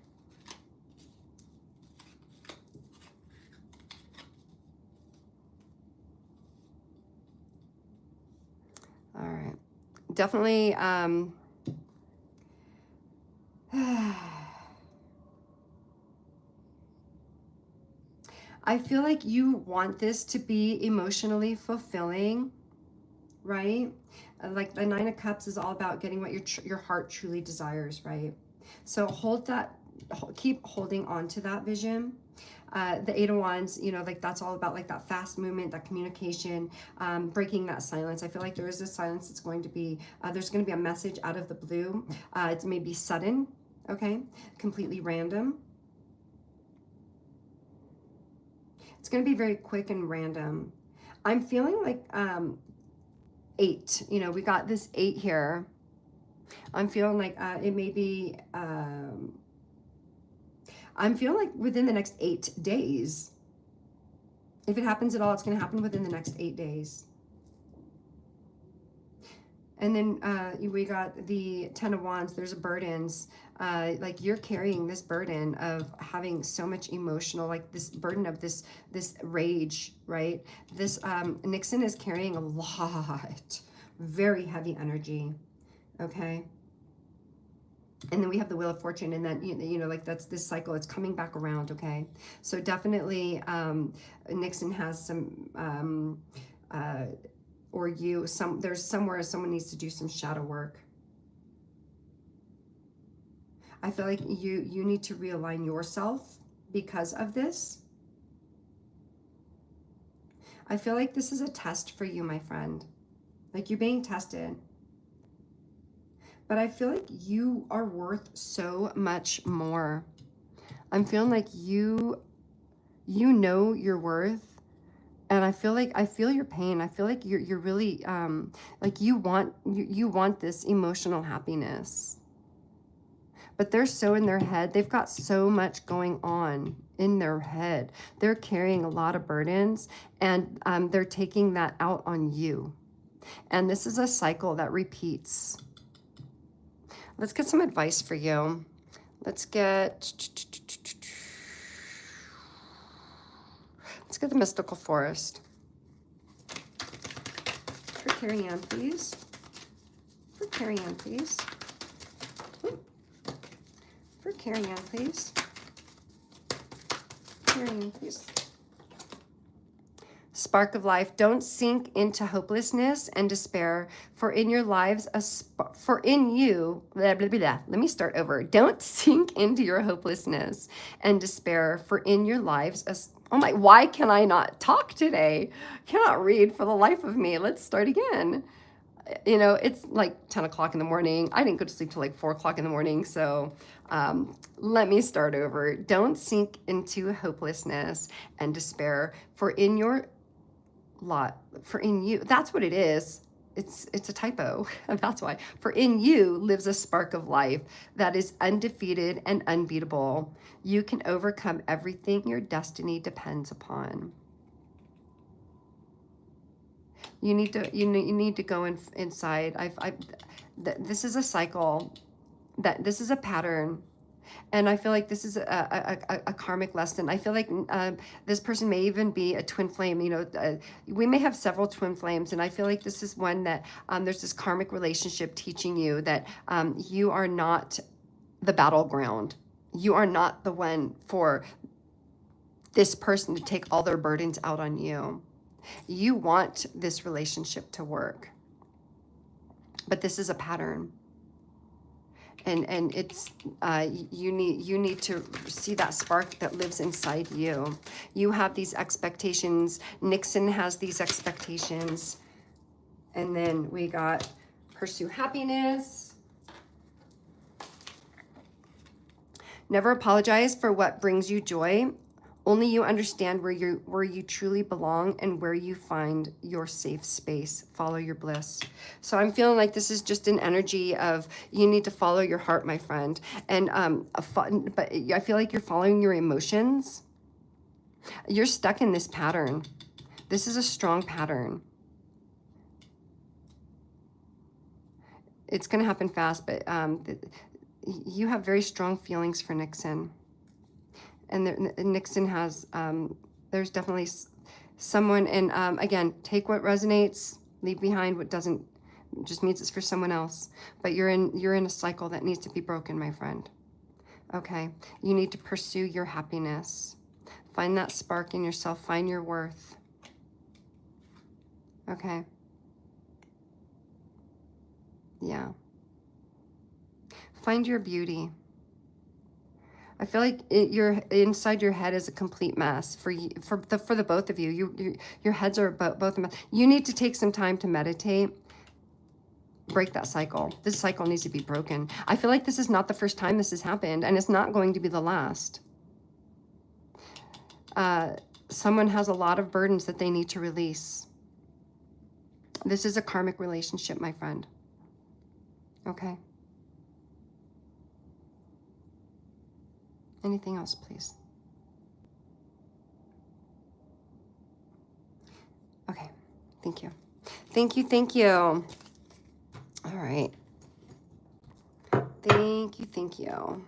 All right. Definitely, I feel like you want this to be emotionally fulfilling, right? Like the 9 of Cups is all about getting what your heart truly desires, right? So keep holding on to that vision. The 8 of Wands, you know, like that's all about like that fast movement, that communication, breaking that silence. I feel like there is a silence that's going to be, there's going to be a message out of the blue. It's maybe sudden, okay? Completely random. It's going to be very quick and random. I'm feeling like 8, you know, we got this 8 here. I'm feeling like it may be, I'm feeling like within the next 8 days. If it happens at all, it's going to happen within the next 8 days. And then we got the 10 of Wands. There's burdens. Like you're carrying this burden of having so much emotional, like this burden of this rage, right? This Nixon is carrying a lot, very heavy energy, okay? And then we have the Wheel of Fortune, and then, you know, like that's this cycle. It's coming back around, okay? So definitely Nixon has some, or there's somewhere someone needs to do some shadow work. I feel like you need to realign yourself because of this. I feel like this is a test for you, my friend. Like you're being tested. But I feel like you are worth so much more. I'm feeling like you know your worth. And I feel your pain. I feel like you're really, like you want this emotional happiness. But they're so in their head. They've got so much going on in their head. They're carrying a lot of burdens, and they're taking that out on you. And this is a cycle that repeats. Let's get some advice for you. Let's get the Mystical Forest. For Carrie Ann, please. For Carrie Ann, please. For Carrie Ann, please. Carrie Ann, please. Spark of life. Don't sink into hopelessness and despair, for in your lives, blah, blah, blah, blah. Let me start over. Don't sink into your hopelessness and despair, for in your lives, oh my, why can I not talk today? Cannot read for the life of me. Let's start again. You know, it's like 10 o'clock in the morning. I didn't go to sleep till like 4 o'clock in the morning. So let me start over. Don't sink into hopelessness and despair, for in you, that's what it is. it's a typo. That's why. For in you lives a spark of life that is undefeated and unbeatable. You can overcome everything your destiny depends upon. You need to go inside. This is a cycle. This is a pattern. And I feel like this is a karmic lesson. I feel like this person may even be a twin flame. You know, we may have several twin flames. And I feel like this is one that there's this karmic relationship teaching you that you are not the battleground. You are not the one for this person to take all their burdens out on you. You want this relationship to work. But this is a pattern. And it's you need to see that spark that lives inside you. You have these expectations. Nixon has these expectations. And then we got pursue happiness. Never apologize for what brings you joy. Only you understand where you truly belong and where you find your safe space. Follow your bliss. So I'm feeling like this is just an energy of you need to follow your heart, my friend. And but I feel like you're following your emotions. You're stuck in this pattern. This is a strong pattern. It's going to happen fast, but you have very strong feelings for Nixon. And Nixon has, there's definitely someone, and again, take what resonates, leave behind what doesn't, just means it's for someone else. But you're in a cycle that needs to be broken, my friend. Okay, you need to pursue your happiness. Find that spark in yourself, find your worth. Okay. Yeah. Find your beauty. I feel like you're inside your head is a complete mess for the both of you. Your heads are both a mess. You need to take some time to meditate. Break that cycle. This cycle needs to be broken. I feel like this is not the first time this has happened, and it's not going to be the last. Someone has a lot of burdens that they need to release. This is a karmic relationship, my friend. Okay. Anything else, please? Okay, thank you. Thank you, thank you. All right. Thank you.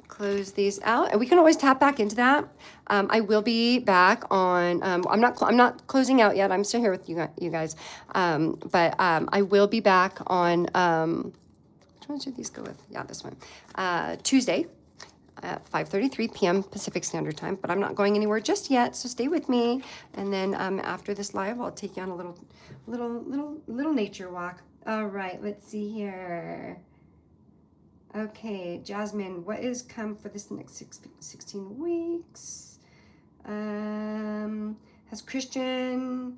Close these out. And we can always tap back into that. I will be back on, I'm not closing out yet. I'm still here with you guys. But I will be back on, which one should these go with? Yeah, this one. Tuesday. At 5:33 p.m. Pacific Standard Time, but I'm not going anywhere just yet, so stay with me. And then after this live, I'll take you on a little nature walk. All right, let's see here. Okay, Jasmine, what is come for this next 16 weeks? Has Christian?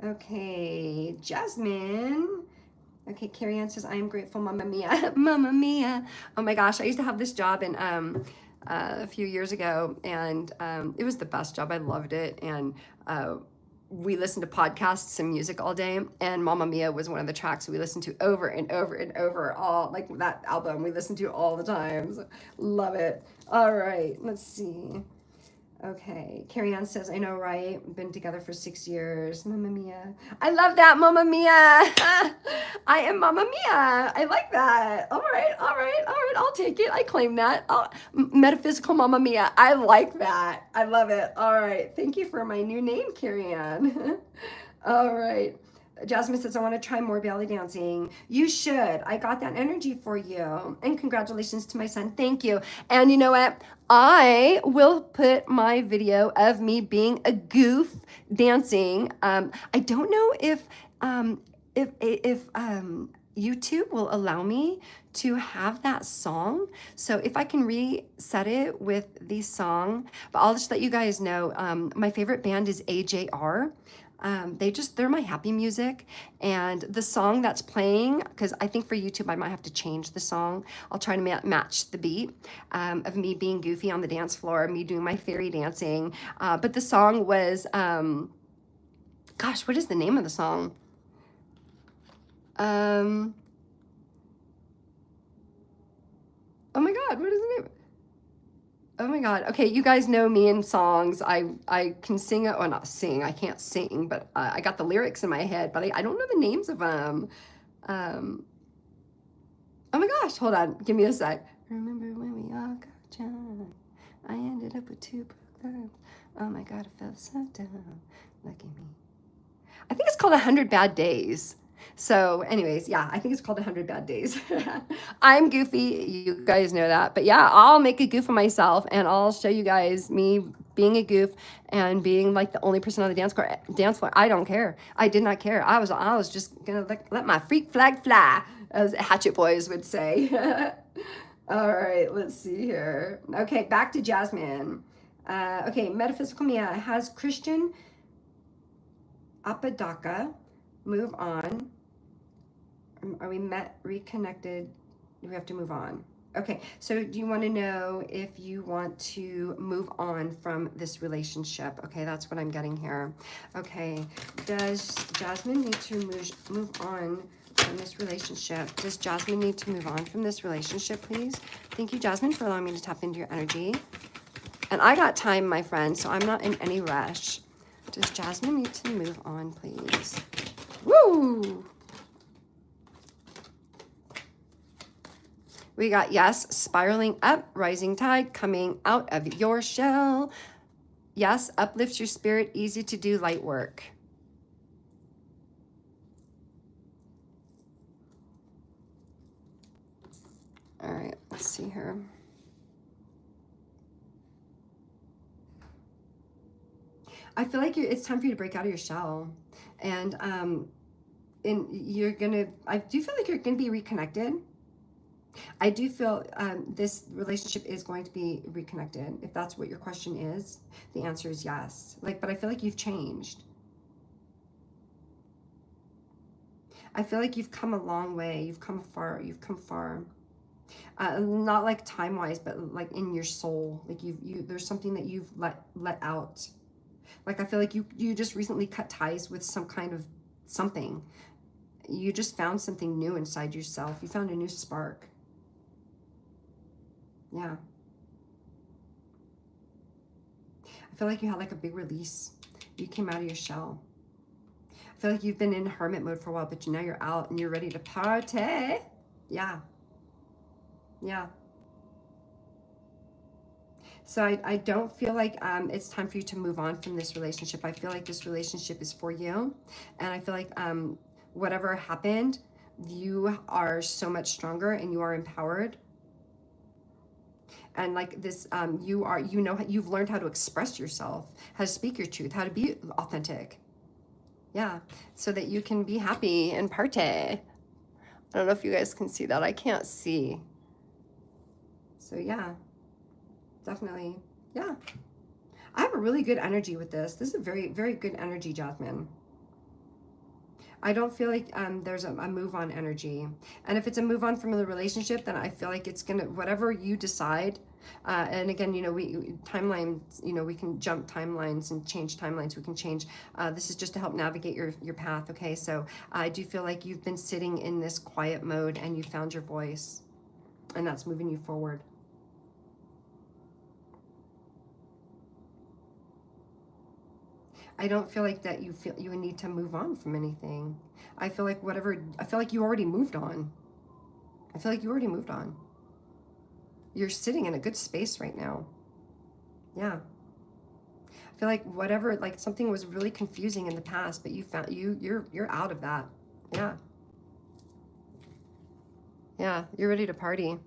Okay, Jasmine. Okay, Carrie Ann says, I am grateful, Mama Mia. Mama Mia. Oh my gosh, I used to have this job in a few years ago, and it was the best job. I loved it. And we listened to podcasts and music all day, and Mama Mia was one of the tracks we listened to over and over and over. All like that album we listened to all the time. So, love it. All right, let's see. Okay, Carrie Ann says, I know, right? Been together for 6 years. Mama Mia. I love that, Mama Mia. I am Mama Mia. I like that. All right. I'll take it. I claim that. Metaphysical Mama Mia. I like that. I love it. All right. Thank you for my new name, Carrie Ann. All right. Jasmine says, I want to try more belly dancing. You should. I got that energy for you. And congratulations to my son. Thank you. And you know what? I will put my video of me being a goof dancing. I don't know if YouTube will allow me to have that song. So if I can reset it with the song, but I'll just let you guys know, my favorite band is AJR. They're my happy music, and the song that's playing, because I think for YouTube I might have to change the song. I'll try to match the beat of me being goofy on the dance floor, me doing my fairy dancing. But the song was, gosh, what is the name of the song? Oh my God, what is the name? Oh my God. Okay, you guys know me in songs. I can sing it, or not sing. I can't sing, but I got the lyrics in my head, but I don't know the names of them. Um, oh my gosh, hold on. Give me a sec. Remember when we all got John? I ended up with 2 programs. Oh my God, I felt so down. Lucky me. I think it's called 100 Bad Days. So anyways, yeah, I think it's called 100 Bad Days. I'm goofy. You guys know that. But yeah, I'll make a goof of myself and I'll show you guys me being a goof and being like the only person on the dance floor. I don't care. I did not care. I was just going to let my freak flag fly, as Hatchet Boys would say. All right, let's see here. Okay, back to Jasmine. Okay, Metaphysical Mia has Christian Apodaca, move on. Are we reconnected? Do we have to move on? Okay, so do you want to know if you want to move on from this relationship? Okay, that's what I'm getting here. Okay, does Jasmine need to move on from this relationship? Does Jasmine need to move on from this relationship, please? Thank you, Jasmine, for allowing me to tap into your energy. And I got time, my friend, so I'm not in any rush. Does Jasmine need to move on, please? Woo! We got yes, spiraling up, rising tide, coming out of your shell. Yes, uplifts your spirit, easy to do light work. All right, let's see here. I feel like it's time for you to break out of your shell. And you're gonna, I do feel like you're gonna be reconnected. I do feel this relationship is going to be reconnected. If that's what your question is, the answer is yes. But I feel like you've changed. I feel like you've come a long way. You've come far. You've come far. Not like time-wise, but like in your soul. Like there's something that you've let out. Like I feel like you just recently cut ties with some kind of something. You just found something new inside yourself. You found a new spark. Yeah. I feel like you had like a big release. You came out of your shell. I feel like you've been in hermit mode for a while, but now you're out and you're ready to party. Yeah. Yeah. So I don't feel like it's time for you to move on from this relationship. I feel like this relationship is for you. And I feel like whatever happened, you are so much stronger and you are empowered. And like this, you've learned how to express yourself, how to speak your truth, how to be authentic. Yeah, so that you can be happy and party. I don't know if you guys can see that. I can't see. So yeah, definitely. Yeah. I have a really good energy with this. This is a very, very good energy, Jasmine. I don't feel like there's a move on energy. And if it's a move on from the relationship, then I feel like it's gonna, whatever you decide. And again, timelines, we can jump timelines and change timelines. We can change. This is just to help navigate your path. Okay. So I do feel like you've been sitting in this quiet mode and you found your voice, and that's moving you forward. I don't feel like that you feel you need to move on from anything. I feel like you already moved on. I feel like you already moved on. You're sitting in a good space right now. Yeah. I feel like like something was really confusing in the past, but you're out of that. Yeah. Yeah, you're ready to party.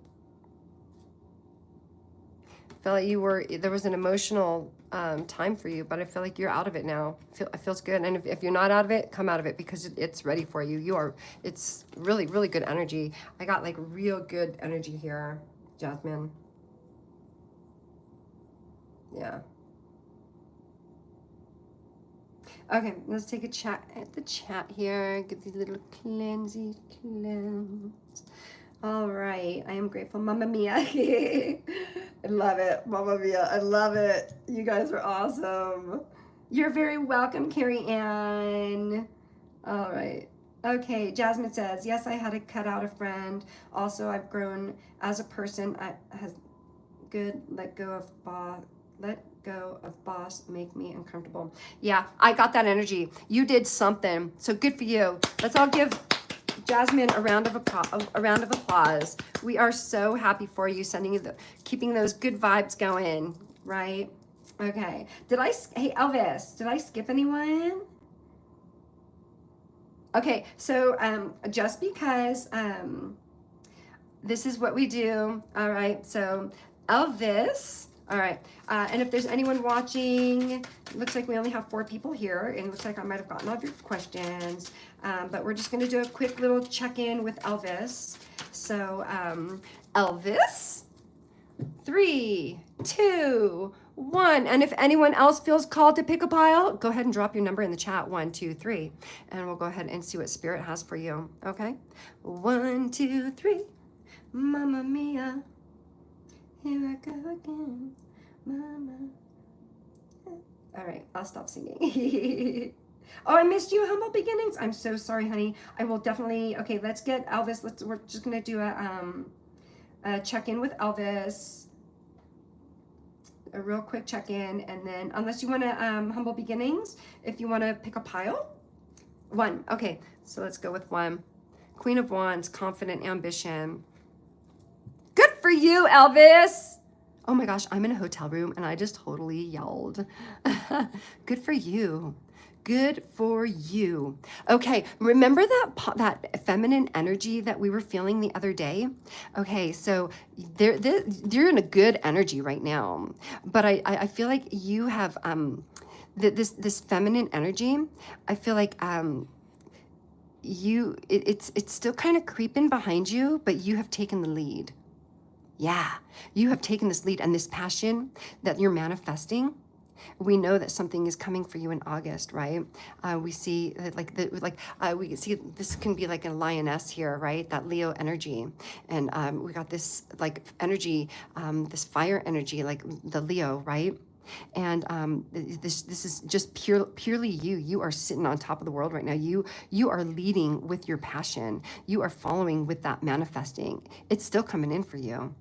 I feel like there was an emotional time for you, but I feel like you're out of it now. It feels good. And if you're not out of it, come out of it, because it's ready for you. It's really, really good energy. I got like real good energy here, Jasmine. Yeah. Okay, let's take a chat at the chat here. Give you a little cleanse. All right, I am grateful. Mamma Mia. I love it. Mamma Mia. I love it. You guys are awesome. You're very welcome, Carrie Ann. All right. Okay, Jasmine says, yes, I had to cut out a friend. Also, I've grown as a person. I has good let go of boss make me uncomfortable. Yeah, I got that energy. You did something. So good for you. Let's all give Jasmine a round of applause. We are so happy for you, sending you keeping those good vibes going, right? Okay. Hey Elvis, did I skip anyone? Okay, so just because this is what we do, all right, so Elvis, all right, and if there's anyone watching, it looks like we only have 4 people here, and it looks like I might have gotten all of your questions, but we're just gonna do a quick little check-in with Elvis. So Elvis, 3, 2, 1. And if anyone else feels called to pick a pile, go ahead and drop your number in the chat. 1, 2, 3. And we'll go ahead and see what Spirit has for you. Okay? 1, 2, 3. Mamma Mia. Here I go again. Mama. All right, I'll stop singing. Oh, I missed you, Humble Beginnings. I'm so sorry, honey. I will definitely. Okay, let's get Elvis. We're just gonna do a check-in with Elvis, a real quick check-in, and then unless you want to Humble Beginnings, if you want to pick a pile. 1. Okay, so let's go with 1. Queen of Wands, confident ambition. Good for you, Elvis. Oh my gosh, I'm in a hotel room and I just totally yelled. Good for you. Good for you. Okay, remember that feminine energy that we were feeling the other day? Okay, so you're in a good energy right now, but I feel like you have this feminine energy. I feel like it's still kind of creeping behind you, but you have taken the lead. Yeah, you have taken this lead and this passion that you're manifesting. We know that something is coming for you in August, right? We see we see this can be like a lioness here, right? That Leo energy, and we got this like energy, this fire energy, like the Leo, right? And this is just purely you. You are sitting on top of the world right now. You are leading with your passion. You are following with that manifesting. It's still coming in for you.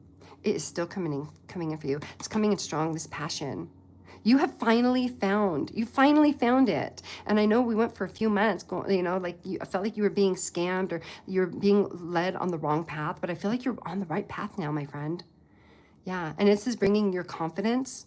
It is still coming in for you. It's coming in strong, this passion. You finally found it. And I know we went for a few months going, I felt like you were being scammed or you're being led on the wrong path, but I feel like you're on the right path now, my friend. Yeah, and this is bringing your confidence.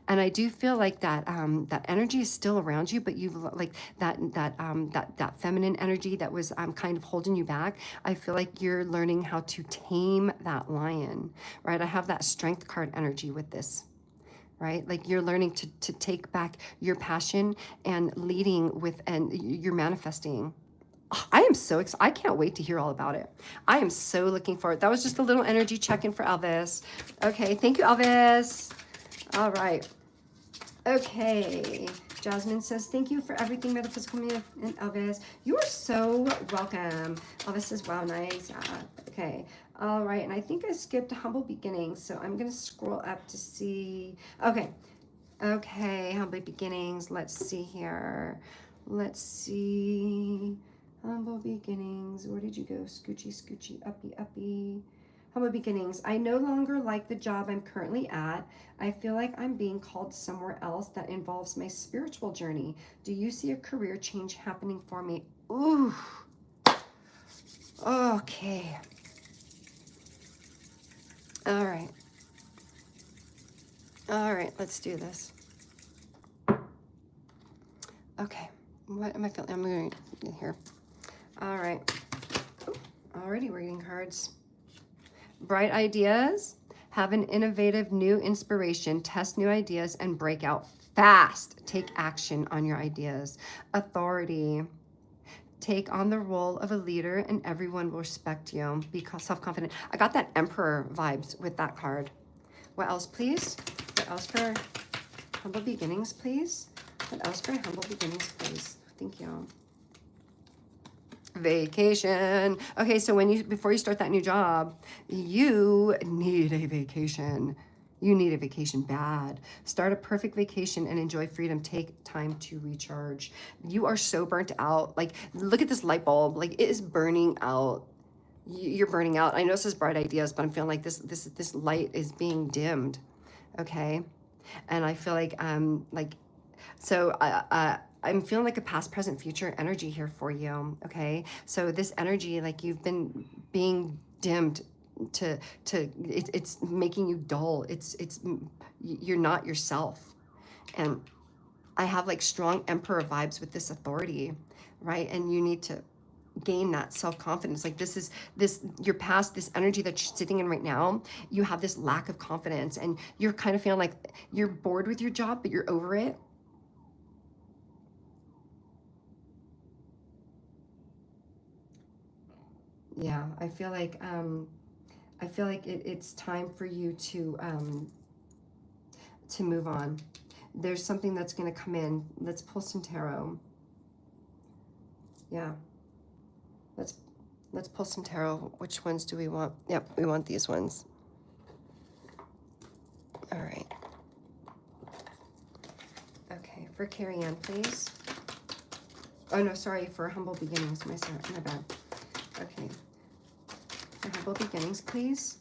And I do feel like that that energy is still around you, but you've like that feminine energy that was kind of holding you back. I feel like you're learning how to tame that lion, right? I have that strength card energy with this, right? Like you're learning to take back your passion and leading with, and you're manifesting. Oh, I am so excited. I can't wait to hear all about it. I am so looking forward. That was just a little energy check-in for Elvis. Okay, thank you, Elvis. All right. Okay. Jasmine says, thank you for everything, Metaphysical Mia and Elvis. You are so welcome. Elvis says, wow, nice. Okay. All right. And I think I skipped Humble Beginnings, so I'm going to scroll up to see. Okay. Okay. Humble Beginnings. Let's see here. Let's see. Humble Beginnings. Where did you go? Scoochie, scoochie, uppy, uppy. Humble Beginnings. I no longer like the job I'm currently at. I feel like I'm being called somewhere else that involves my spiritual journey. Do you see a career change happening for me? Ooh. Okay. All right. All right, let's do this. Okay. What am I feeling? I'm going to here. All right. Already reading cards. Bright ideas, have an innovative new inspiration, test new ideas, and break out fast. Take action on your ideas. Authority, take on the role of a leader and everyone will respect you. Be self-confident. I got that Emperor vibes with that card. What else, please? What else for Humble Beginnings, please? What else for Humble Beginnings, please? Thank you. Vacation. Okay, so before you start that new job, you need a vacation. You need a vacation bad. Start a perfect vacation and enjoy freedom. Take time to recharge. You are so burnt out. Like, look at this light bulb. Like, it is burning out. You're burning out. I know this is bright ideas, but I'm feeling like this light is being dimmed. Okay. And I feel like, so I'm feeling like a past, present, future energy here for you. Okay. So this energy, like you've been being dimmed it's making you dull. You're not yourself. And I have like strong emperor vibes with this authority, right? And you need to gain that self-confidence. Like your past, this energy that you're sitting in right now, you have this lack of confidence and you're kind of feeling like you're bored with your job, but you're over it. Yeah, I feel like it's time for you to move on. There's something that's going to come in. Let's pull some tarot. Yeah. Let's pull some tarot. Which ones do we want? Yep, we want these ones. All right. Okay, for Carrie Ann, please. Oh no, sorry, for Humble Beginnings. My bad. Okay. For Humble Beginnings, please.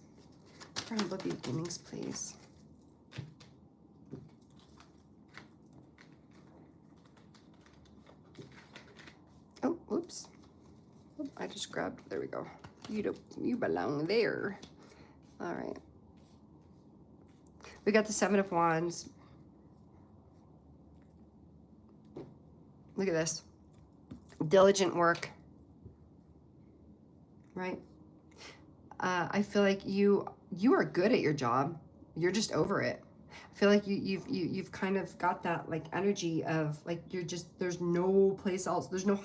For Humble Beginnings, please. Oh, whoops. I just grabbed, there we go. You belong there. All right. We got the Seven of Wands. Look at this. Diligent work. Right? I feel like you are good at your job. You're just over it. I feel like you've kind of got that like energy of like there's no place else. There's no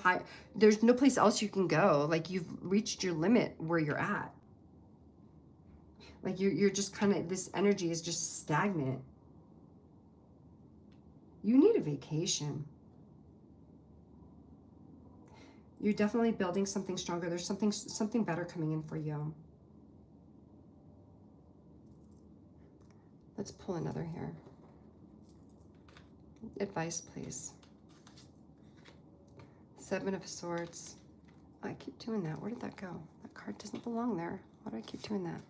place else you can go. Like you've reached your limit where you're at. Like you're just kind of, this energy is just stagnant. You need a vacation. You're definitely building something stronger. There's something better coming in for you. Let's pull another here. Advice, please. Seven of Swords. I keep doing that. Where did that go? That card doesn't belong there. Why do I keep doing that?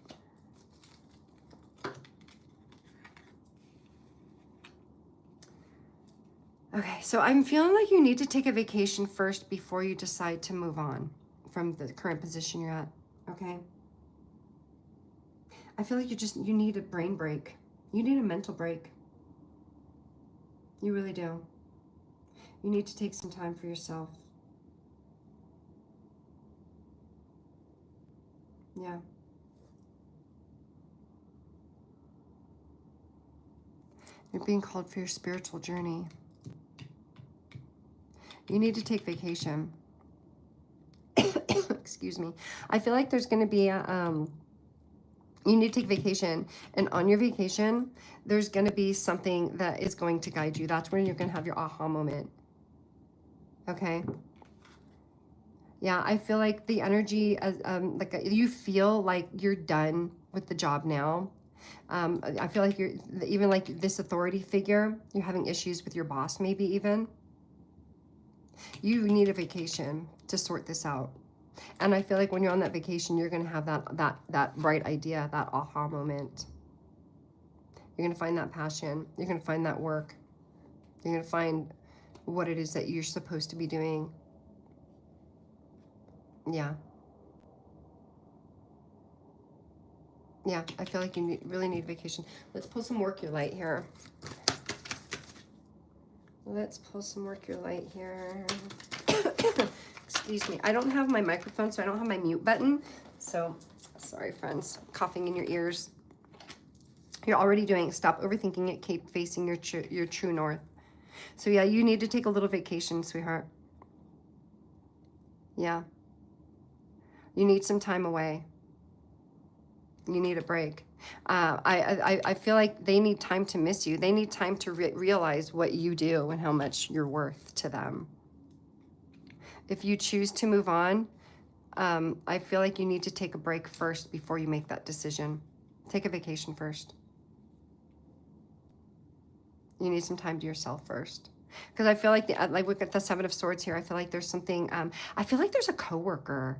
Okay, so I'm feeling like you need to take a vacation first before you decide to move on from the current position you're at, okay? I feel like you need a brain break. You need a mental break. You really do. You need to take some time for yourself. Yeah. You're being called for your spiritual journey. You need to take vacation. Excuse me. I feel like there's going to be you need to take vacation, and on your vacation, there's going to be something that is going to guide you. That's when you're going to have your aha moment. Okay? Yeah, I feel like the energy, like you feel like you're done with the job now. I feel like you're, even like this authority figure, you're having issues with your boss maybe even. You need a vacation to sort this out. And I feel like when you're on that vacation, you're going to have that right idea, that aha moment. You're going to find that passion. You're going to find that work. You're going to find what it is that you're supposed to be doing. Yeah. Yeah, I feel like you really need vacation. Let's pull some Work Your Light here. Let's pull some Work Your Light here. Excuse me. I don't have my microphone, so I don't have my mute button. So, sorry, friends. Coughing in your ears. You're already doing it. Stop overthinking it. Keep facing your true north. So, yeah, you need to take a little vacation, sweetheart. Yeah. You need some time away. You need a break. I feel like they need time to miss you. They need time to realize what you do and how much you're worth to them. If you choose to move on, I feel like you need to take a break first before you make that decision. Take a vacation first. You need some time to yourself first. Because I feel like, like look at the Seven of Swords here. I feel like there's something, I feel like there's a coworker.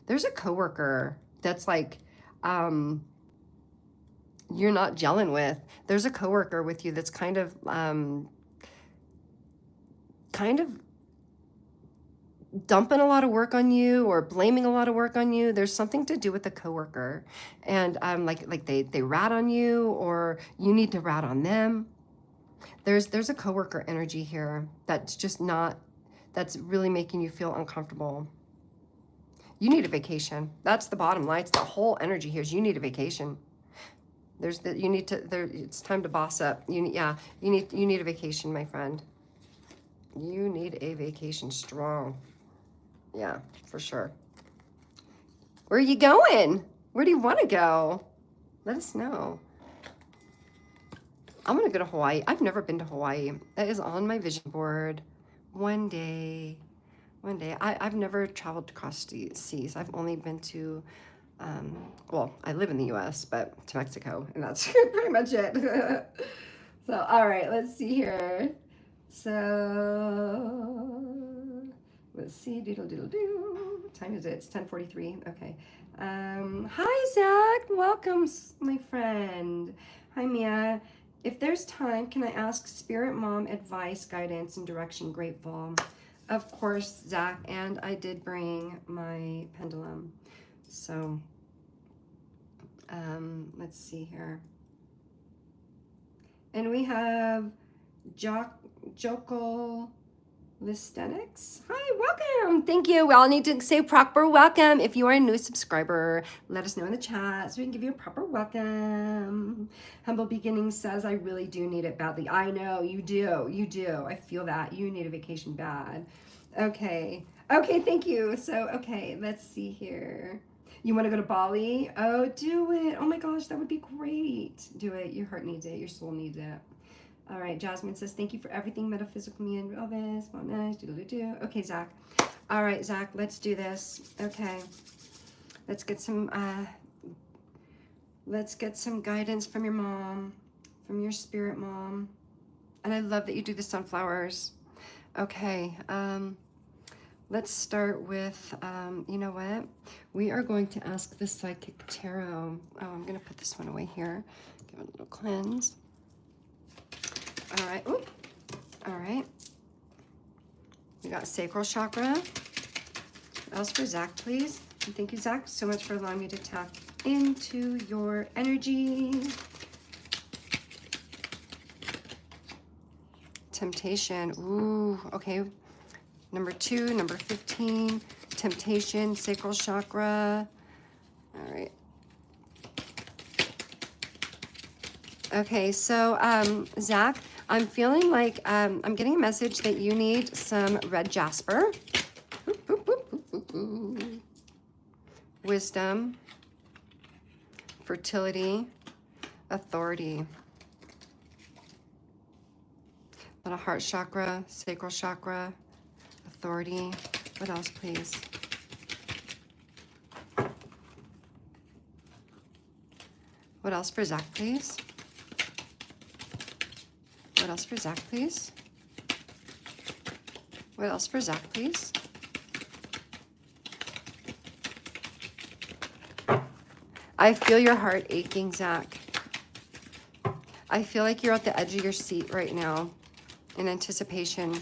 There's a coworker that's like, you're not gelling with. There's a coworker with you that's kind of dumping a lot of work on you or blaming a lot of work on you. There's something to do with the coworker, and like they rat on you, or you need to rat on them. There's a coworker energy here that's just not, that's really making you feel uncomfortable. You need a vacation. That's the bottom line. It's the whole energy here is you need a vacation. There's the, you need to, there, it's time to boss up. You need a vacation, my friend. You need a vacation strong. Yeah, for sure. Where are you going? Where do you want to go? Let us know. I'm going to go to Hawaii. I've never been to Hawaii. That is on my vision board. One day. I've never traveled across the seas. I've only been to, well, I live in the US, but to Mexico, and that's pretty much it. So, all right, let's see here. So, let's see, doodle. What time is it? It's 10:43. Okay. Hi, Zach. Welcome, my friend. Hi, Mia. If there's time, can I ask Spirit Mom advice, guidance, and direction? Grateful. Of course, Zach. And I did bring my pendulum. So, let's see here. And we have Joko Listenics. Hi, welcome. Thank you. We all need to say proper welcome. If you are a new subscriber, let us know in the chat so we can give you a proper welcome. Humble Beginnings says, I really do need it badly. I know, you do. You do. I feel that. You need a vacation bad. Okay. Okay, thank you. So, okay, let's see here. You want to go to Bali? Oh, do it. Oh my gosh, that would be great. Do it. Your heart needs it. Your soul needs it. All right, Jasmine says, thank you for everything, Metaphysical Mia and Elvis. Well, nice. Okay, Zach. All right, Zach, let's do this. Okay. Let's get some guidance from your mom, from your spirit mom. And I love that you do the sunflowers. Okay. Let's start with, you know what? We are going to ask the Psychic Tarot. Oh, I'm going to put this one away here. Give it a little cleanse. All right. Ooh. All right. We got sacral chakra. What else for Zach, please? And thank you, Zach, so much for allowing me to tap into your energy. Temptation. Ooh, okay. Number 2, number 15, temptation, sacral chakra. All right. Okay, so Zach, I'm feeling like I'm getting a message that you need some red jasper. Wisdom, fertility, authority. A lot of heart chakra, sacral chakra, authority. What else, please? What else for Zach, please? What else for Zach, please? What else for Zach, please? I feel your heart aching, Zach. I feel like you're at the edge of your seat right now in anticipation.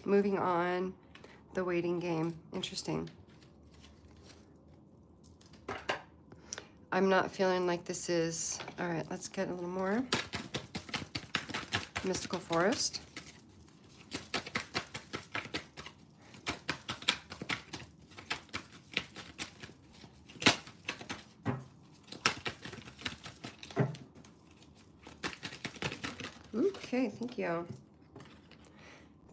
Moving on, the waiting game. Interesting. I'm not feeling like this is... All right, let's get a little more. Mystical Forest. Okay, thank you.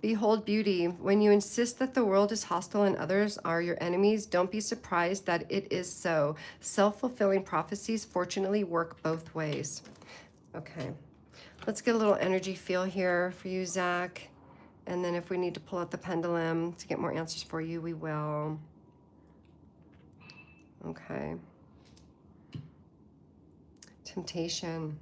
Behold beauty. When you insist that the world is hostile and others are your enemies, don't be surprised that it is so. Self-fulfilling prophecies fortunately work both ways. Okay, let's get a little energy feel here for you, Zach. And then if we need to pull out the pendulum to get more answers for you, we will. Okay. Temptation.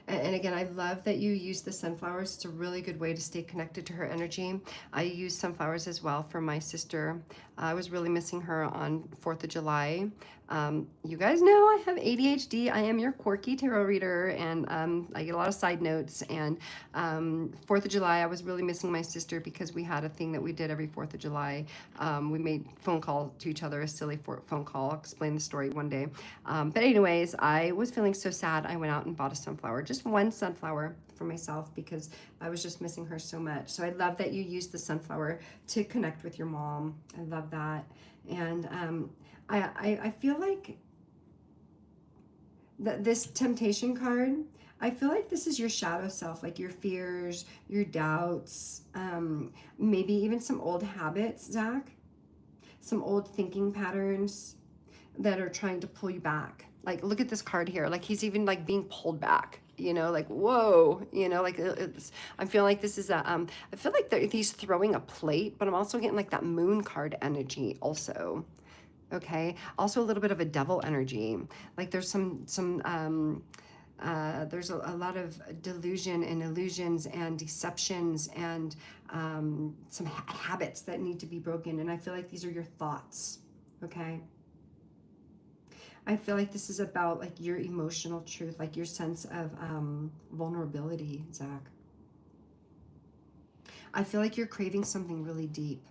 And again, I love that you use the sunflowers. It's a really good way to stay connected to her energy. I use sunflowers as well for my sister. I was really missing her on 4th of July. You guys know I have ADHD. I am your quirky tarot reader, and I get a lot of side notes. And 4th of July, I was really missing my sister because we had a thing that we did every 4th of July. We made phone call to each other, a silly phone call. I'll explain the story one day. But anyways, I was feeling so sad. I went out and bought a sunflower, just one sunflower for myself, because I was just missing her so much. So I love that you use the sunflower to connect with your mom. I love that. And I feel like this temptation card, I feel like this is your shadow self, like your fears, your doubts, maybe even some old habits, Zach, some old thinking patterns that are trying to pull you back. Like, look at this card here. Like, he's even like being pulled back, you know, like, whoa, you know, like I'm feeling like this is a, I feel like he's throwing a plate, but I'm also getting like that moon card energy also. Okay. Also a little bit of a devil energy. Like there's there's a lot of delusion and illusions and deceptions and some habits that need to be broken. And I feel like these are your thoughts. Okay. I feel like this is about like your emotional truth, like your sense of vulnerability, Zach. I feel like you're craving something really deep.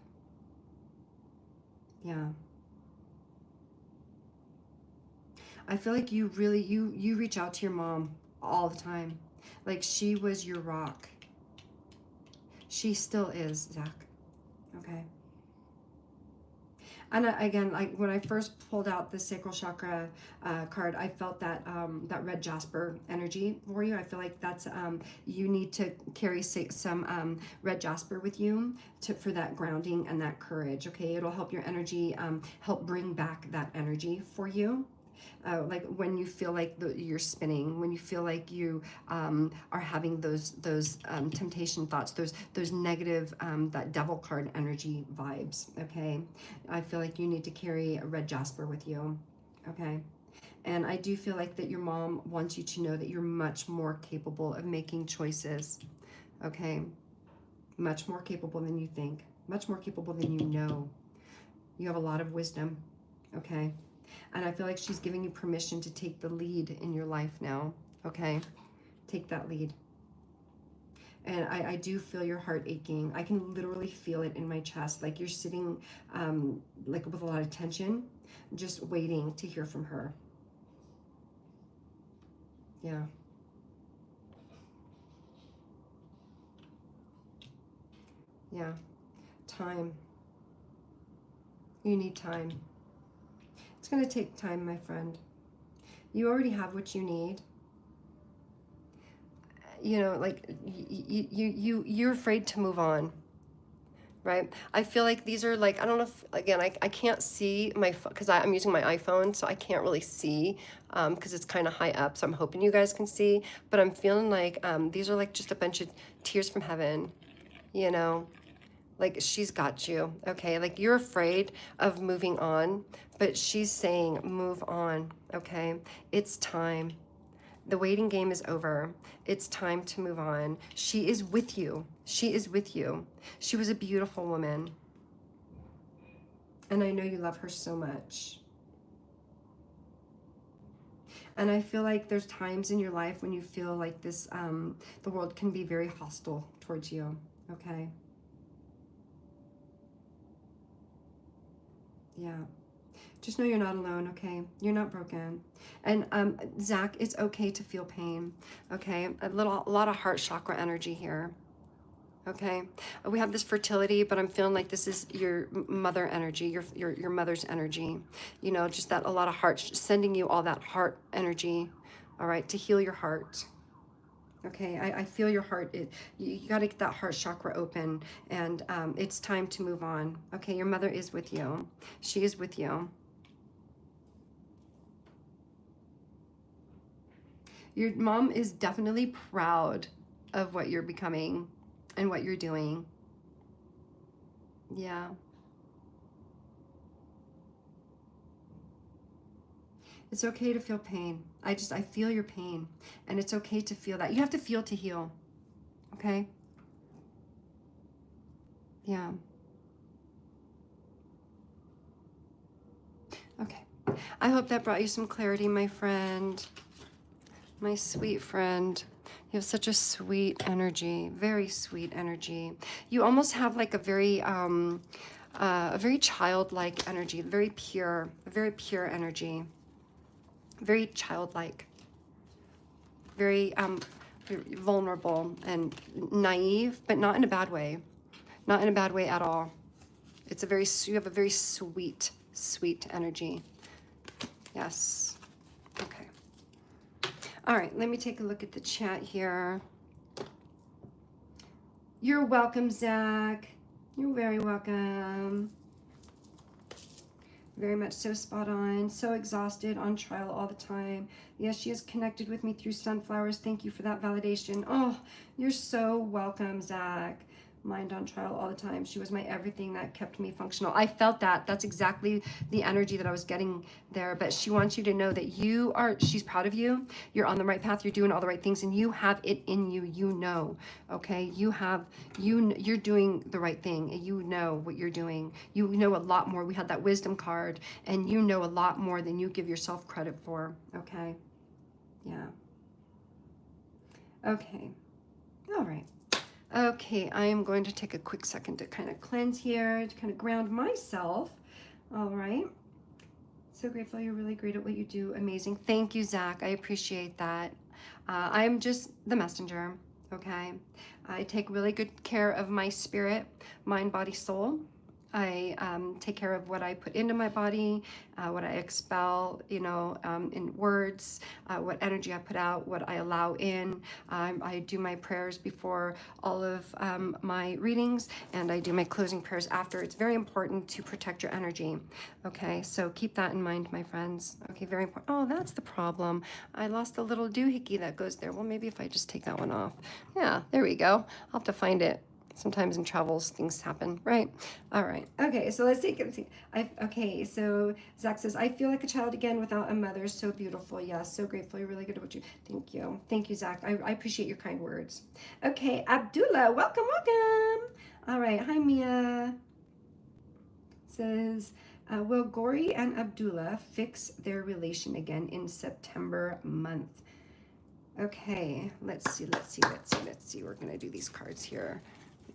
Yeah. I feel like you really, you reach out to your mom all the time. Like she was your rock. She still is, Zach. Okay. And again, like when I first pulled out the sacral chakra card, I felt that that red jasper energy for you. I feel like that's you need to carry some red jasper with you for that grounding and that courage. Okay, it'll help your energy, help bring back that energy for you. Like when you feel like you're spinning, when you feel like you are having those temptation thoughts, those negative, that devil card energy vibes, okay? I feel like you need to carry a red jasper with you, okay? And I do feel like that your mom wants you to know that you're much more capable of making choices, okay? Much more capable than you think, much more capable than you know. You have a lot of wisdom, okay? And I feel like she's giving you permission to take the lead in your life now, okay? Take that lead. And I do feel your heart aching. I can literally feel it in my chest, like you're sitting like with a lot of tension, just waiting to hear from her. Yeah. Yeah. Time. You need time. It's going to take time, my friend. You already have what you need. You know, like you're afraid to move on, right? I feel like these are like, I don't know if, again, I can't see my, because I'm using my iPhone, so I can't really see because it's kind of high up. So I'm hoping you guys can see, but I'm feeling like these are like just a bunch of tears from heaven, you know? Like she's got you, okay? Like you're afraid of moving on, but she's saying move on, okay? It's time. The waiting game is over. It's time to move on. She is with you. She is with you. She was a beautiful woman. And I know you love her so much. And I feel like there's times in your life when you feel like this, the world can be very hostile towards you, okay? Yeah. Just know you're not alone, okay? You're not broken. And Zach, it's okay to feel pain, okay? A lot of heart chakra energy here, okay? We have this fertility, but I'm feeling like this is your mother energy, your mother's energy. You know, just that a lot of heart, sending you all that heart energy, all right, to heal your heart. Okay, I feel your heart. You got to get that heart chakra open, and it's time to move on. Okay, your mother is with you. She is with you. Your mom is definitely proud of what you're becoming and what you're doing. Yeah. It's okay to feel pain. I feel your pain, and it's okay to feel that. You have to feel to heal, okay? Yeah. Okay. I hope that brought you some clarity, my friend. My sweet friend. You have such a sweet energy, very sweet energy. You almost have like a very childlike energy, a very pure energy, very childlike, very vulnerable and naive, but not in a bad way, not in a bad way at all. It's a very, you have a very sweet, sweet energy. Yes. Okay. All right, let me take a look at the chat here. You're welcome, Zach. You're very welcome. Very much so, spot on. So exhausted, on trial all the time. Yes, she has connected with me through sunflowers. Thank you for that validation. Oh, you're so welcome, Zach. Mind on trial all the time. She was my everything that kept me functional. I felt that. That's exactly the energy that I was getting there. But she wants you to know that you are, she's proud of you. You're on the right path. You're doing all the right things, and you have it in you. You know, okay? You're doing the right thing. You know what you're doing. You know a lot more. We had that wisdom card, and you know a lot more than you give yourself credit for, okay? Yeah. Okay. All right. Okay, I am going to take a quick second to kind of cleanse here, to kind of ground myself. All right. So grateful. You're really great at what you do. Amazing. Thank you, Zach. I appreciate that. I'm just the messenger, okay? I take really good care of my spirit, mind, body, soul. I take care of what I put into my body, what I expel, you know, in words, what energy I put out, what I allow in. I do my prayers before all of my readings, and I do my closing prayers after. It's very important to protect your energy, okay? So keep that in mind, my friends. Okay, very important. Oh, that's the problem. I lost the little doohickey that goes there. Well, maybe if I just take that one off. Yeah, there we go. I'll have to find it. Sometimes in travels, things happen, right? All right. Okay, so let's take it. Okay, so Zach says, I feel like a child again without a mother. So beautiful. Yes, so grateful. You're really good at what you. Thank you. Thank you, Zach. I appreciate your kind words. Okay, Abdullah, welcome, welcome. All right. Hi, Mia. Says, will Gori and Abdullah fix their relation again in September month? Okay, let's see. We're going to do these cards here.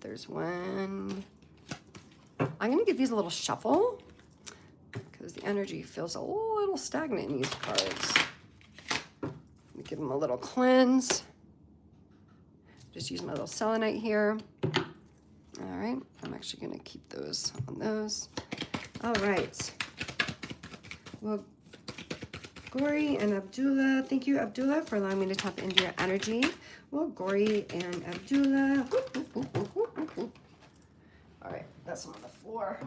There's one. I'm going to give these a little shuffle because the energy feels a little stagnant in these cards. Let me give them a little cleanse. Just use my little selenite here. All right. I'm actually going to keep those on those. All right. Well, Gori and Abdullah. Thank you, Abdullah, for allowing me to tap into your energy. Well, Gori and Abdullah. All right, that's on the floor.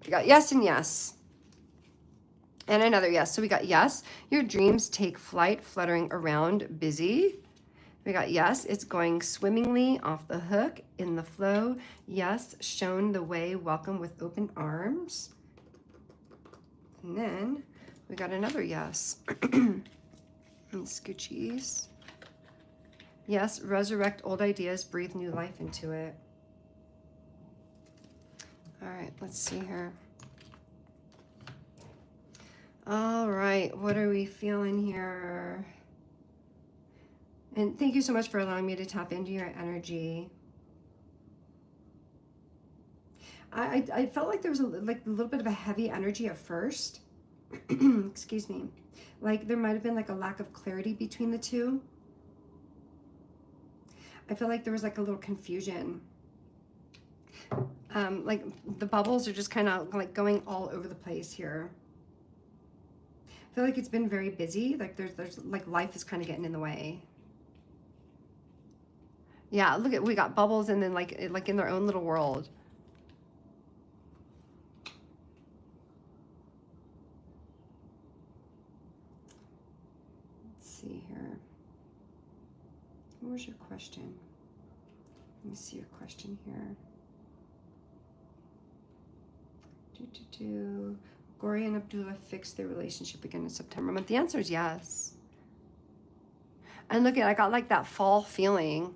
We got yes and yes. And another yes. So we got yes, your dreams take flight, fluttering around, busy. We got yes, it's going swimmingly, off the hook, in the flow. Yes, shown the way, welcome with open arms. And then we got another yes. And scoochies. Yes, resurrect old ideas, breathe new life into it. All right, let's see here. All right, what are we feeling here? And thank you so much for allowing me to tap into your energy. I felt like there was a little bit of a heavy energy at first. Excuse me. Like there might have been like a lack of clarity between the two. I feel like there was like a little confusion. Like the bubbles are just kind of like going all over the place here. I feel like it's been very busy. Like there's like life is kind of getting in the way. Yeah, look at, we got bubbles and then like in their own little world. Let's see here. What was your question? Let me see your question here. Gloria and Abdullah fix their relationship again in September month? The answer is yes. And look at, I got like that fall feeling,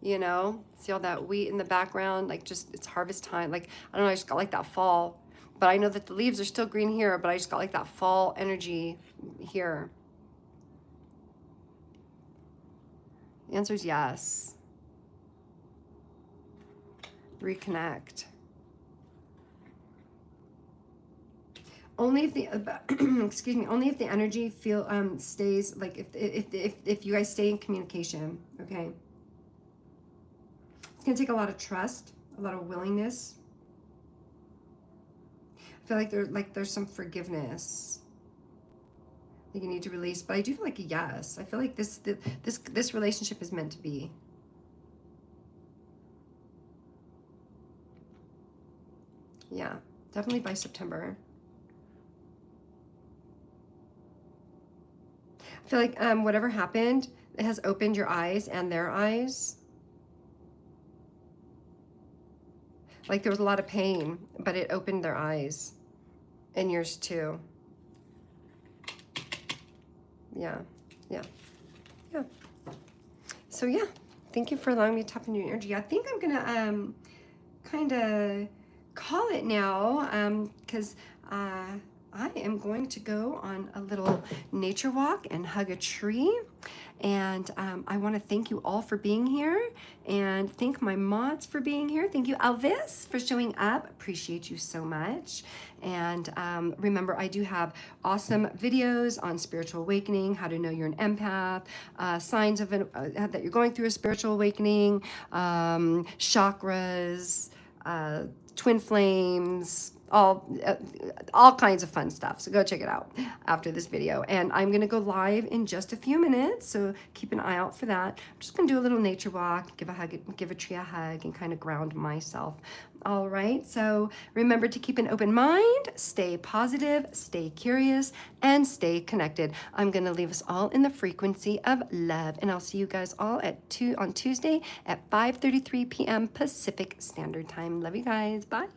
you know? See all that wheat in the background? Like just, it's harvest time. Like, I don't know, I just got like that fall. But I know that the leaves are still green here, but I just got like that fall energy here. The answer is yes. Reconnect. Only if the excuse me, only if the energy stays, like if you guys stay in communication, okay? It's gonna take a lot of trust, a lot of willingness. I feel like there's some forgiveness that you need to release, but I do feel like a yes. I feel like this relationship is meant to be. Yeah, definitely by September. I feel like whatever happened, it has opened your eyes and their eyes. Like there was a lot of pain, but it opened their eyes. And yours too. Yeah, yeah, yeah. So yeah, thank you for allowing me to tap into your energy. I think I'm gonna kind of call it now because I am going to go on a little nature walk and hug a tree. And I want to thank you all for being here and thank my mods for being here. Thank you, Elvis, for showing up. Appreciate you so much. And remember, I do have awesome videos on spiritual awakening, how to know you're an empath, signs of that you're going through a spiritual awakening, chakras, twin flames, all kinds of fun stuff. So go check it out after this video. And I'm gonna go live in just a few minutes, so keep an eye out for that. I'm just gonna do a little nature walk, give a tree a hug, and kind of ground myself. All right, so remember to keep an open mind, stay positive, stay curious, and stay connected. I'm gonna leave us all in the frequency of love, and I'll see you guys all on Tuesday at 5:33 p.m. Pacific Standard Time. Love you guys, bye.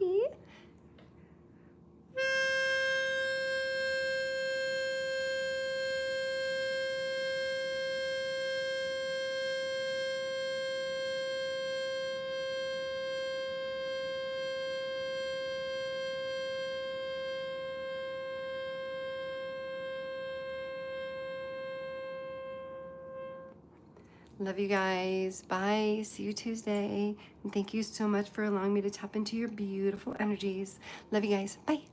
Love you guys. Bye. See you Tuesday. And thank you so much for allowing me to tap into your beautiful energies. Love you guys. Bye.